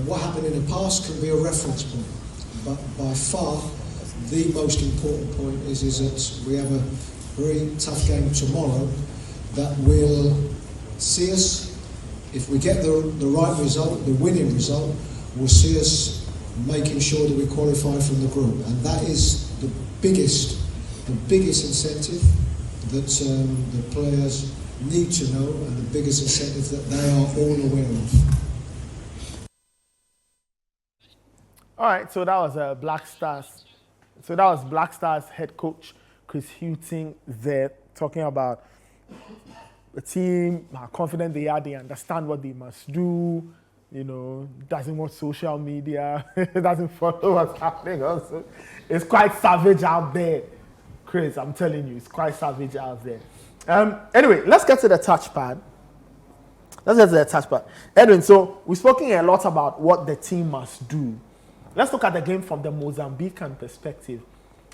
what happened in the past can be a reference point, but by far the most important point is that we have a very tough game tomorrow that will see us, if we get the right result, the winning result, will see us making sure that we qualify from the group, and that is the biggest incentive that the players need to know, and the biggest incentive that they are all aware of. All right, so that was Black Stars. So that was Black Stars head coach Chris Hughton there talking about the team, how confident they are, they understand what they must do. You know, doesn't watch social media, doesn't follow what's happening also. It's quite savage out there. Chris, I'm telling you, it's quite savage out there. Anyway, let's get to the touchpad. Edwin, so we've spoken a lot about what the team must do. Let's look at the game from the Mozambican perspective.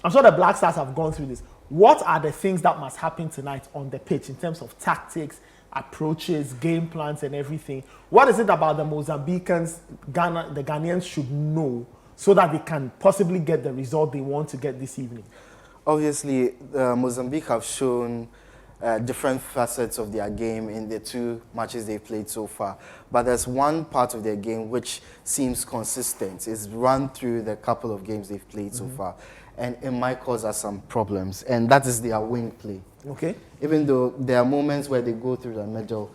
I'm sure the Black Stars have gone through this. What are the things that must happen tonight on the pitch in terms of tactics, approaches, game plans, and everything. What is it about the Mozambicans, the Ghanaians should know so that they can possibly get the result they want to get this evening? Obviously, Mozambique have shown different facets of their game in the 2 matches they've played so far. But there's one part of their game which seems consistent. It's run through the couple of games they've played so far. And it might cause us some problems. And that is their wing play. Okay. Even though there are moments where they go through the middle,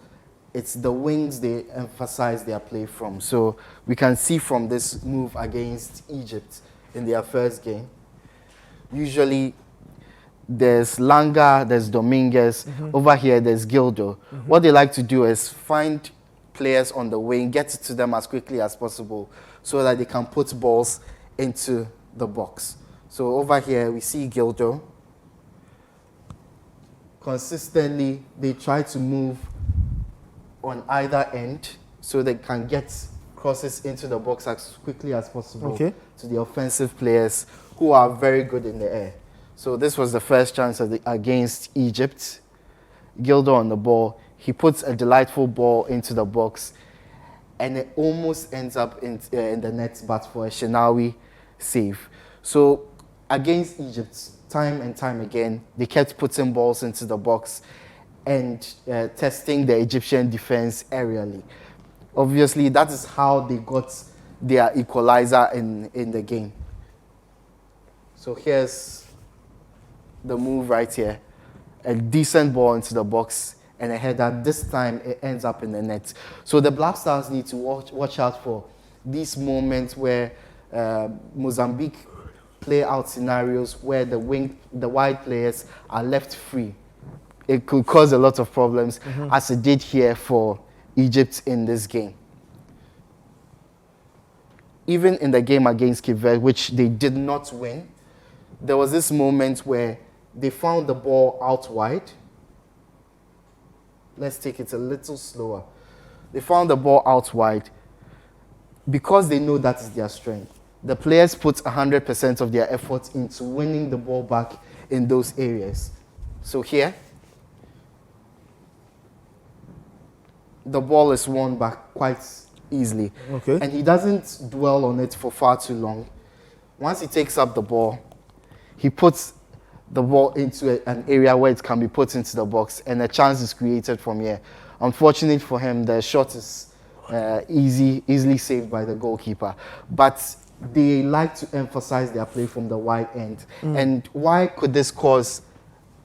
it's the wings they emphasize their play from. So we can see from this move against Egypt in their first game, usually there's Langa, there's Dominguez. Over here, there's Gildo. What they like to do is find players on the wing, get to them as quickly as possible so that they can put balls into the box. So over here, we see Gildo. Consistently, they try to move on either end so they can get crosses into the box as quickly as possible to the offensive players who are very good in the air. So this was the first chance against Egypt. Gildo on the ball. He puts a delightful ball into the box, and it almost ends up in the net, but for a Shenawi save. So against Egypt, time and time again, they kept putting balls into the box and testing the Egyptian defense aerially. Obviously, that is how they got their equalizer in the game. So here's the move right here. A decent ball into the box and a header. This time it ends up in the net. So the Black Stars need to watch out for these moments where Mozambique play out scenarios where the wide players are left free. It could cause a lot of problems, as it did here for Egypt in this game. Even in the game against Cape Verde, which they did not win, there was this moment where they found the ball out wide. Let's take it a little slower. They found the ball out wide because they know that is their strength. The players put 100% of their effort into winning the ball back in those areas. So here, the ball is won back quite easily. And he doesn't dwell on it for far too long. Once he takes up the ball, he puts the ball into an area where it can be put into the box, and a chance is created from here. Unfortunately for him, the shot is easily saved by the goalkeeper. But they like to emphasize their play from the wide end. And why could this cause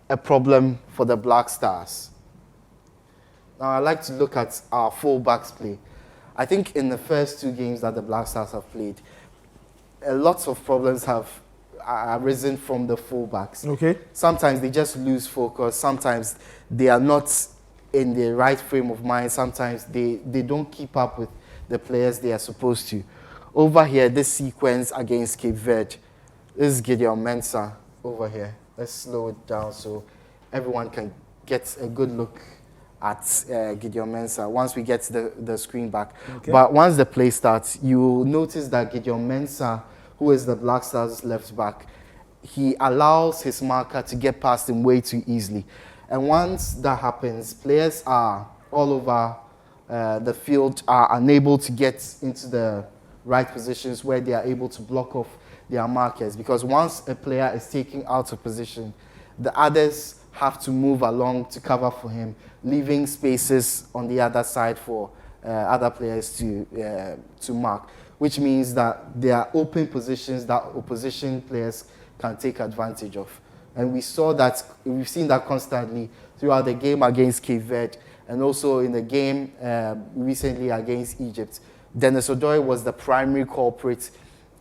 a problem for the Black Stars? Now, I'd like to look at our fullbacks play. I think in the first 2 games that the Black Stars have played, a lot of problems have arisen from the fullbacks. Sometimes they just lose focus. Sometimes they are not in the right frame of mind. Sometimes they don't keep up with the players they are supposed to. Over here, this sequence against Cape Verde, this is Gideon Mensah over here. Let's slow it down so everyone can get a good look at Gideon Mensah once we get the screen back. But once the play starts, you will notice that Gideon Mensah, who is the Black Stars left back, he allows his marker to get past him way too easily. And once that happens, players are all over the field, are unable to get into the right positions where they are able to block off their markers. Because once a player is taken out of position, the others have to move along to cover for him, leaving spaces on the other side for other players to mark, which means that there are open positions that opposition players can take advantage of. And we've seen that constantly throughout the game against Cape Verde and also in the game recently against Egypt. Dennis Odoi was the primary culprit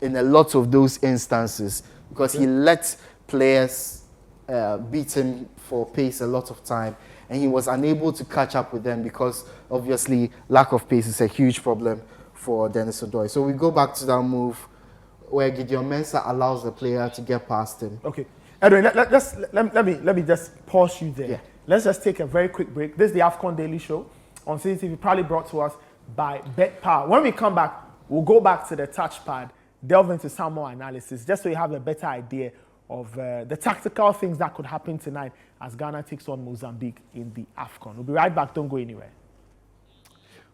in a lot of those instances because he let players beat him for pace a lot of time, and he was unable to catch up with them because obviously lack of pace is a huge problem for Dennis Odoi. So we go back to that move where Gideon Mensah allows the player to get past him. Edwin, let me just pause you there. Let's just take a very quick break. This is the AFCON Daily Show on Citi TV, probably brought to us by Bet Power. When we come back, we'll go back to the touchpad, delve into some more analysis, just so you have a better idea of the tactical things that could happen tonight as Ghana takes on Mozambique in the AFCON. We'll be right back. Don't go anywhere.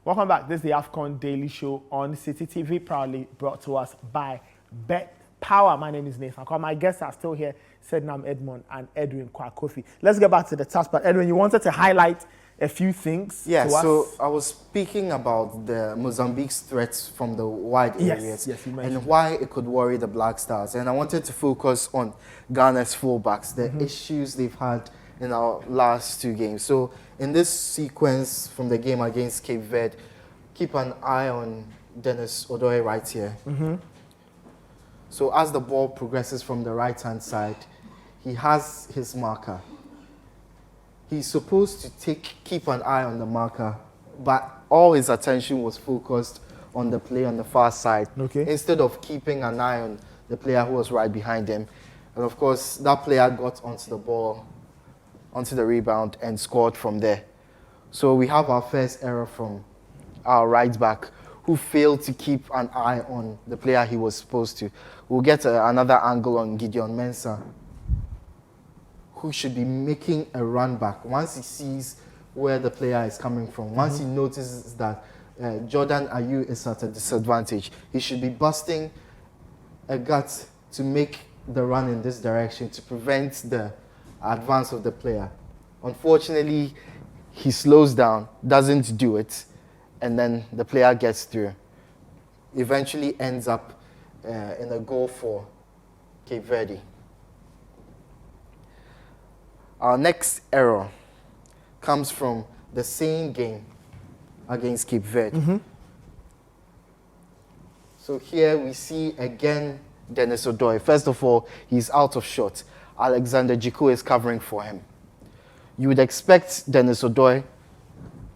Welcome back. This is the AFCON Daily Show on Citi TV, proudly brought to us by Bet Power. My name is Nathan. My guests are still here, Sednam Edmond and Edwin Kwakofi. Let's get back to the task. But Edwin, you wanted to highlight a few things. Yeah, to us. so I was speaking about the Mozambique's threats from the wide areas and why it could worry the Black Stars. And I wanted to focus on Ghana's fullbacks, the issues they've had in our last 2 games. So in this sequence from the game against Cape Verde, keep an eye on Dennis Odoi right here. So as the ball progresses from the right-hand side, he has his marker. He's supposed to keep an eye on the marker, but all his attention was focused on the play on the far side, instead of keeping an eye on the player who was right behind him. And of course, that player got onto the ball, onto the rebound, and scored from there. So we have our first error from our right back, who failed to keep an eye on the player he was supposed to. We'll get another angle on Gideon Mensah, who should be making a run back once he sees where the player is coming from. Once he notices that Jordan Ayew is at a disadvantage, he should be busting a gut to make the run in this direction to prevent the advance of the player. Unfortunately, he slows down, doesn't do it, and then the player gets through. Eventually ends up in a goal for Cape Verde. Our next error comes from the same game against Cape Verde. So here we see again Dennis Odoi. First of all, he's out of shot. Alexander Djiku is covering for him. You would expect Dennis Odoi,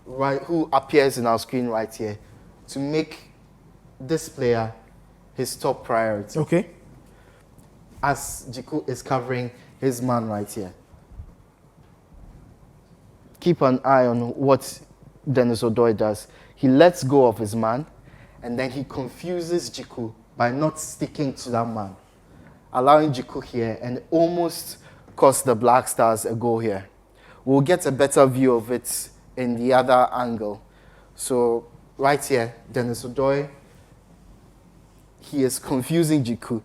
who appears in our screen right here, to make this player his top priority. As Djiku is covering his man right here. Keep an eye on what Dennis Odoi does. He lets go of his man, and then he confuses Djiku by not sticking to that man, allowing Djiku here, and almost cost the Black Stars a goal here. We'll get a better view of it in the other angle. So right here, Dennis Odoi, he is confusing Djiku.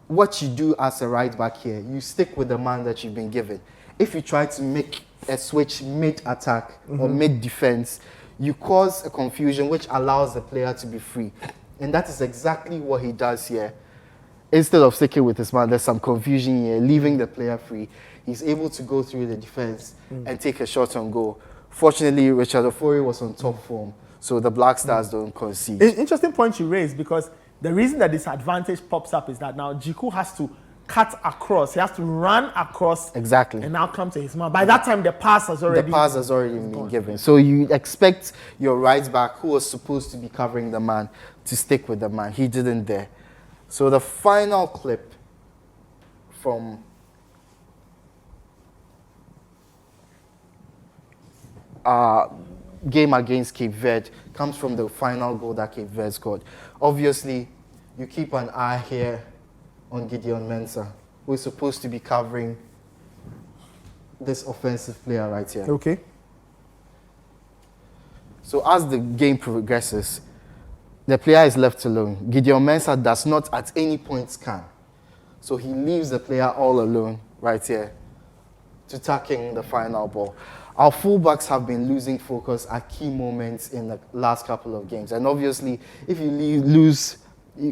What you do as a right back here, you stick with the man that you've been given. If you try to make a switch mid-attack or mid-defense, you cause a confusion which allows the player to be free. And that is exactly what he does here. Instead of sticking with his man, there's some confusion here, leaving the player free. He's able to go through the defense and take a shot on goal. Fortunately, Richard Ofori was on top form, so the Black Stars don't concede. Interesting point you raised, because the reason that this advantage pops up is that now Djiku has to cut across. He has to run across. Exactly. And now come to his man. By that time, the pass has already been given. So you expect your right back, who was supposed to be covering the man, to stick with the man. He didn't there. So the final clip from our game against Cape Verde comes from the final goal that Cape Verde scored. Obviously, you keep an eye here on Gideon Mensah, who is supposed to be covering this offensive player right here. So as the game progresses, the player is left alone. Gideon Mensah does not at any point scan. So he leaves the player all alone right here to tacking the final ball. Our fullbacks have been losing focus at key moments in the last couple of games. And obviously, if you lose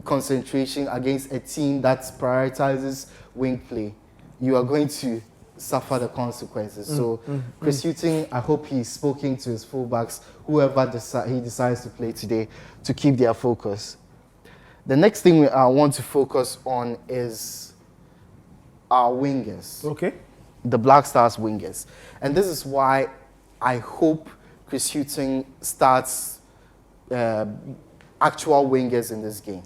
concentration against a team that prioritizes wing play, you are going to suffer the consequences. So Chris Hughton, I hope he's speaking to his fullbacks, whoever he decides to play today, to keep their focus. The next thing I want to focus on is our wingers. The Black Stars wingers. And this is why I hope Chris Hughton starts actual wingers in this game.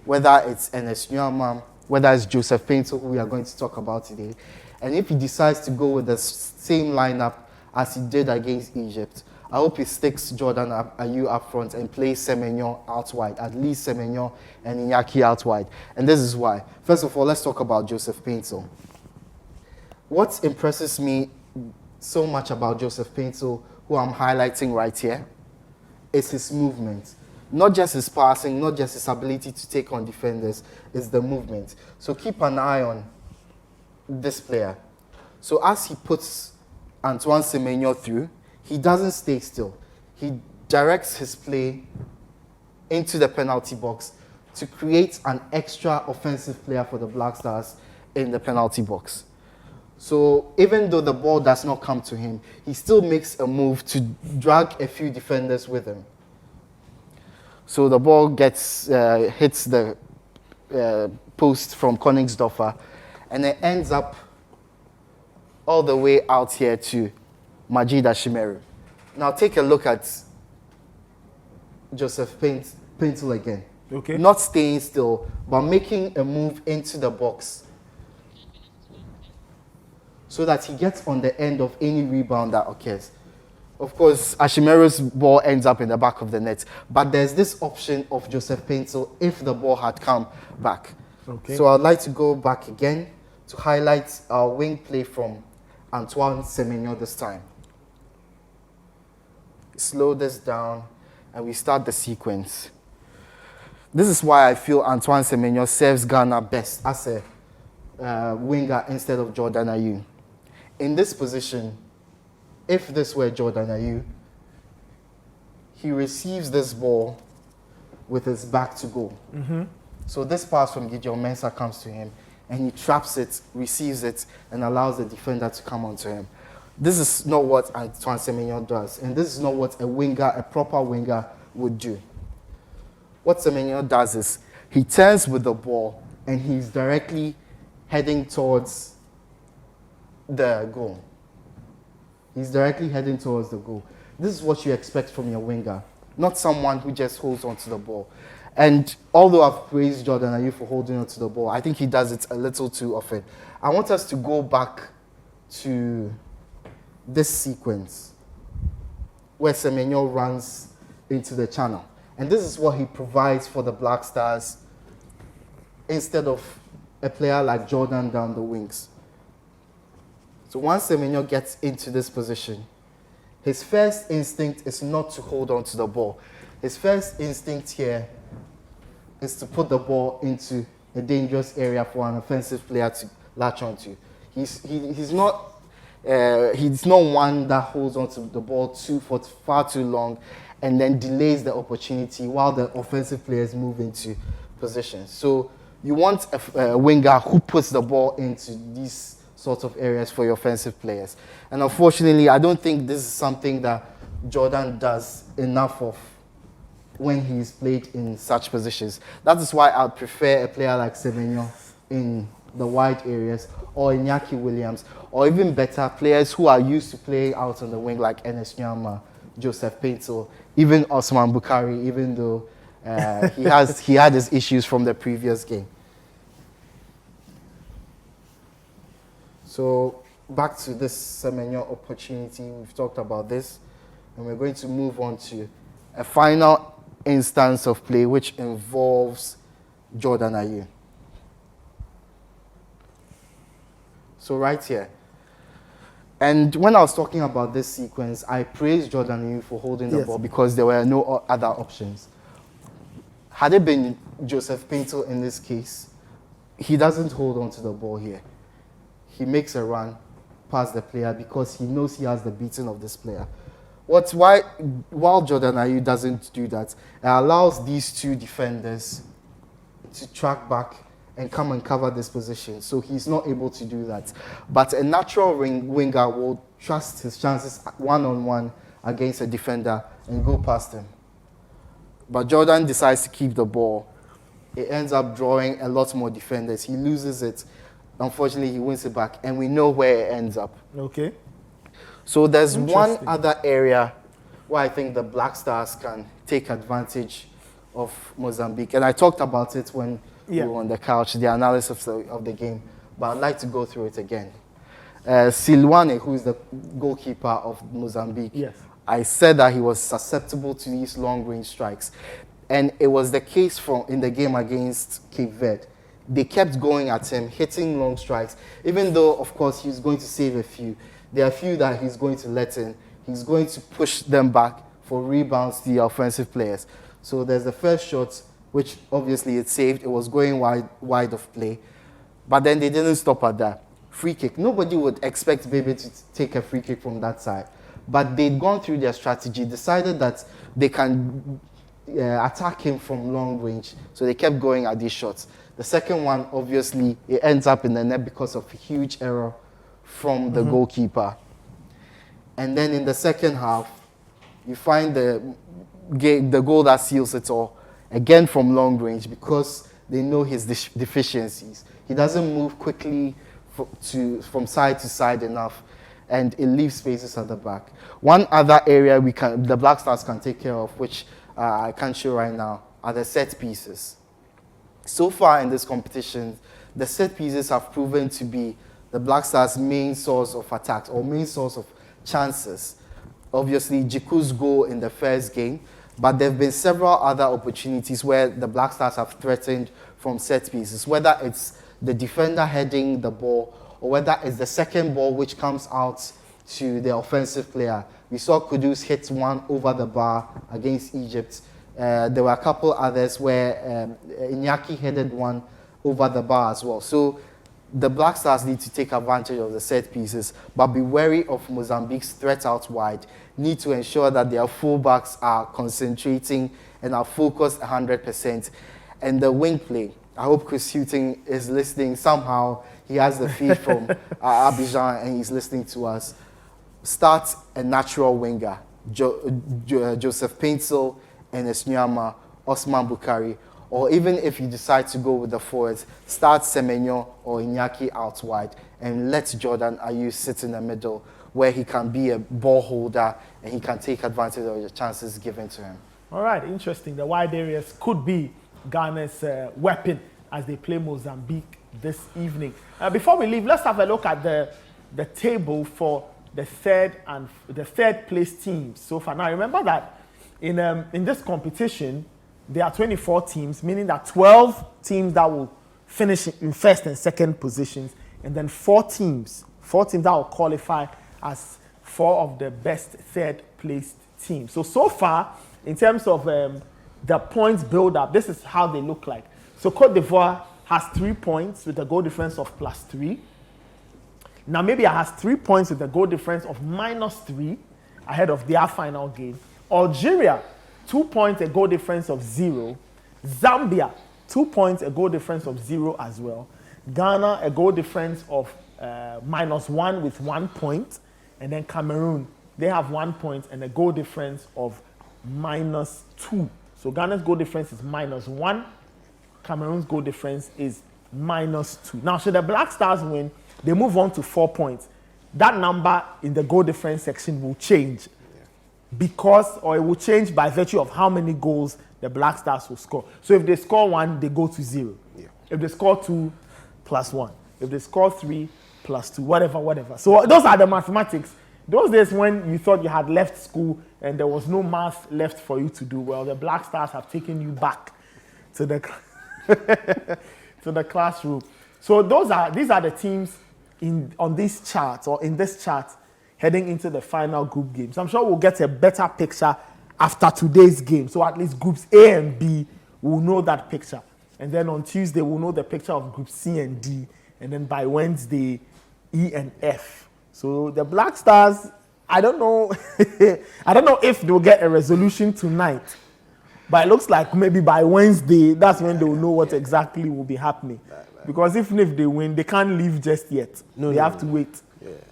Whether it's Enes Nyama, whether it's Joseph Painter, who we are going to talk about today. And if he decides to go with the same lineup as he did against Egypt, I hope he sticks Jordan Ayew up front and plays Semenyo out wide, at least Semenyo and Iñaki out wide. And this is why. First of all, let's talk about Joseph Painter. what impresses me so much about Joseph Painter, who I'm highlighting right here, is his movement. Not just his passing, not just his ability to take on defenders, it's the movement. So keep an eye on this player. So as he puts Antoine Semenyo through, he doesn't stay still. He directs his play into the penalty box to create an extra offensive player for the Black Stars in the penalty box. So even though the ball does not come to him, he still makes a move to drag a few defenders with him. So the ball hits the post from Koningsdorfer, and it ends up all the way out here to Majid Ashimeru. Now take a look at Joseph Painter again. Okay. Not staying still, but making a move into the box so that he gets on the end of any rebound that occurs. Of course, Ashimeru's ball ends up in the back of the net, but there's this option of Joseph Painter if the ball had come back. Okay. So I'd like to go back again to highlight our wing play from Antoine Semenyo this time. Slow this down and we start the sequence. This is why I feel Antoine Semenyo serves Ghana best as a winger instead of Jordan Ayew. In this position, if this were Jordan Ayew, he receives this ball with his back to goal. Mm-hmm. So this pass from Gideon Mensah comes to him, and he traps it, receives it, and allows the defender to come onto him. This is not what Antoine Semenyo does, and this is not what a proper winger would do. What Semenyo does is he turns with the ball, and he's directly heading towards the goal. He's directly heading towards the goal. This is what you expect from your winger, not someone who just holds onto the ball. And although I've praised Jordan Ayew for holding onto the ball, I think he does it a little too often. I want us to go back to this sequence where Semenyo runs into the channel. And this is what he provides for the Black Stars instead of a player like Jordan down the wings. So once Semenyo gets into this position, his first instinct is not to hold on to the ball. His first instinct here is to put the ball into a dangerous area for an offensive player to latch onto. He's not one that holds onto the ball for far too long and then delays the opportunity while the offensive players move into position. So you want a winger who puts the ball into these sorts of areas for your offensive players. And unfortunately, I don't think this is something that Jordan does enough of when he's played in such positions. That is why I'd prefer a player like Semenyo in the wide areas, or Iñaki Williams, or even better, players who are used to playing out on the wing like Enes Nyama, Joseph Painter, even Osman Bukhari, even though he had his issues from the previous game. So back to this Semenyo opportunity, we've talked about this, and we're going to move on to a final instance of play which involves Jordan Ayew. So right here. And when I was talking about this sequence, I praised Jordan Ayew for holding the ball because there were no other options. Had it been Joseph Painter in this case, he doesn't hold on to the ball here. He makes a run past the player because he knows he has the beating of this player. While Jordan Ayew doesn't do that, it allows these two defenders to track back and come and cover this position. So he's not able to do that. But a natural winger will trust his chances one-on-one against a defender and go past him. But Jordan decides to keep the ball. It ends up drawing a lot more defenders. He loses it. Unfortunately, he wins it back, and we know where it ends up. Okay. So there's one other area where I think the Black Stars can take advantage of Mozambique. And I talked about it when we were on the couch, the analysis of the game. But I'd like to go through it again. Silwane, who is the goalkeeper of Mozambique, I said that he was susceptible to these long-range strikes. And it was the case in the game against Cape Verde. they kept going at him, hitting long strikes, even though, of course, he's going to save a few. There are a few that he's going to let in. He's going to push them back for rebounds to the offensive players. So there's the first shot, which obviously it saved. It was going wide of play. But then they didn't stop at that. Free kick. Nobody would expect Bebe to take a free kick from that side. But they'd gone through their strategy, decided that they can attack him from long range. So they kept going at these shots. The second one, obviously, it ends up in the net because of a huge error from the goalkeeper. And then in the second half, you find the goal that seals it all, again from long range, because they know his deficiencies. He doesn't move quickly from side to side enough, and it leaves spaces at the back. One other area the Black Stars can take care of, which I can't show right now, are the set pieces. So far in this competition, the set pieces have proven to be the Black Stars' main source of attacks or main source of chances. Obviously, Jiku's goal in the first game, but there have been several other opportunities where the Black Stars have threatened from set pieces, whether it's the defender heading the ball or whether it's the second ball which comes out to the offensive player. We saw Kudus hit one over the bar against Egypt. There were a couple others where Iñaki headed one over the bar as well. So the Black Stars need to take advantage of the set pieces, but be wary of Mozambique's threat out wide. Need to ensure that their fullbacks are concentrating and are focused 100%. And the wing play, I hope Chris Hughton is listening. Somehow he has the feed from Abidjan and he's listening to us. Start a natural winger, Joseph Paintsel and Esnyama, Osman Bukari, or even if you decide to go with the forwards, start Semenyo or Iñaki out wide and let Jordan Ayew sit in the middle where he can be a ball holder and he can take advantage of the chances given to him. All right, interesting. The wide areas could be Ghana's weapon as they play Mozambique this evening. Before we leave, let's have a look at the table for the third place teams so far. Now remember that in this competition, there are 24 teams, meaning that 12 teams that will finish in first and second positions, and then 4 teams that will qualify as 4 of the best third placed teams. So far, in terms of the points build-up, this is how they look like. So Cote d'Ivoire has 3 points with a goal difference of +3. Namibia has 3 points with a goal difference of -3 ahead of their final game. Algeria, 2 points, a goal difference of 0. Zambia, 2 points, a goal difference of 0 as well. Ghana, a goal difference of -1 with 1 point. And then Cameroon, they have 1 point and a goal difference of -2. So Ghana's goal difference is -1. Cameroon's goal difference is -2. Now, should the Black Stars win, they move on to 4 points. That number in the goal difference section will change. Or it will change by virtue of how many goals the Black Stars will score. So if they score 1, they go to 0. Yeah. If they score 2, +1. If they score 3, +2, whatever. So those are the mathematics. Those days when you thought you had left school and there was no math left for you to do, well, the Black Stars have taken you back to the to the classroom. So these are the teams on this chart or in this chart heading into the final group games. I'm sure we'll get a better picture after today's game. So at least groups A and B will know that picture. And then on Tuesday, we'll know the picture of group C and D. And then by Wednesday, E and F. So the Black Stars, I don't know if they'll get a resolution tonight. But it looks like maybe by Wednesday, that's when they'll know what exactly will be happening. Because even if they win, they can't leave just yet. They have to wait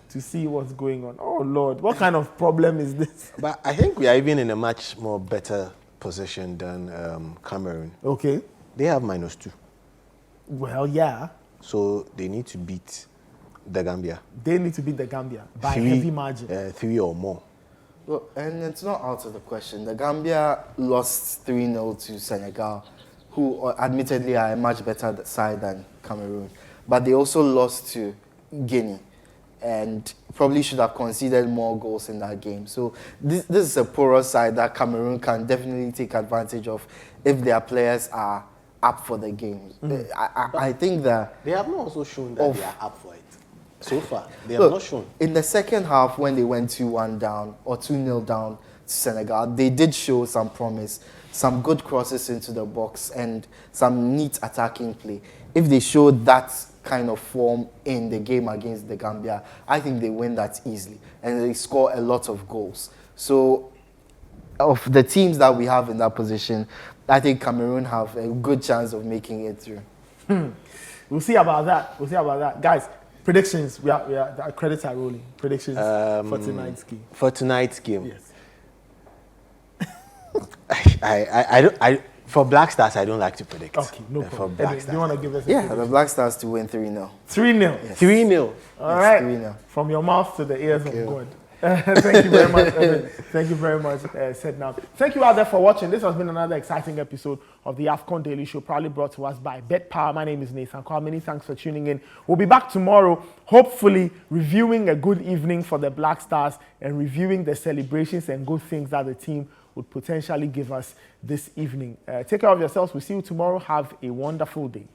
to see what's going on. Oh, Lord, what kind of problem is this? But I think we are even in a much more better position than Cameroon. Okay. They have -2. Well, yeah. So they need to beat the Gambia. They need to beat the Gambia by a heavy margin. 3 or more. Well, and it's not out of the question. The Gambia lost 3-0 to Senegal, who admittedly are a much better side than Cameroon. But they also lost to Guinea and probably should have conceded more goals in that game. So this is a poorer side that Cameroon can definitely take advantage of if their players are up for the game. I think that they have not also shown that they are up for it. So far, they have not shown. In the second half, when they went 2-1 down or 2-0 down to Senegal, they did show some promise, some good crosses into the box, and some neat attacking play. If they showed that kind of form in the game against the Gambia, I think they win that easily, and they score a lot of goals. So, of the teams that we have in that position, I think Cameroon have a good chance of making it through. We'll see about that. Guys, predictions. We are the credits are rolling. Predictions for tonight's game. For tonight's game. Yes. For Black Stars, I don't like to predict. Okay, no problem. For Black Stars. Do you want to give us a Yeah, the Black Stars to win 3-0. 3-0. Yes. 3-0. All right. 3-0. From your mouth to the ears of God. Thank you very much, Evan. Thank you very much, Said Now. Thank you out there for watching. This has been another exciting episode of the AFCON Daily Show, proudly brought to us by Bet Power. My name is Nathan Carl. Many thanks for tuning in. We'll be back tomorrow, hopefully reviewing a good evening for the Black Stars and reviewing the celebrations and good things that the team would potentially give us this evening. Take care of yourselves. We'll see you tomorrow. Have a wonderful day.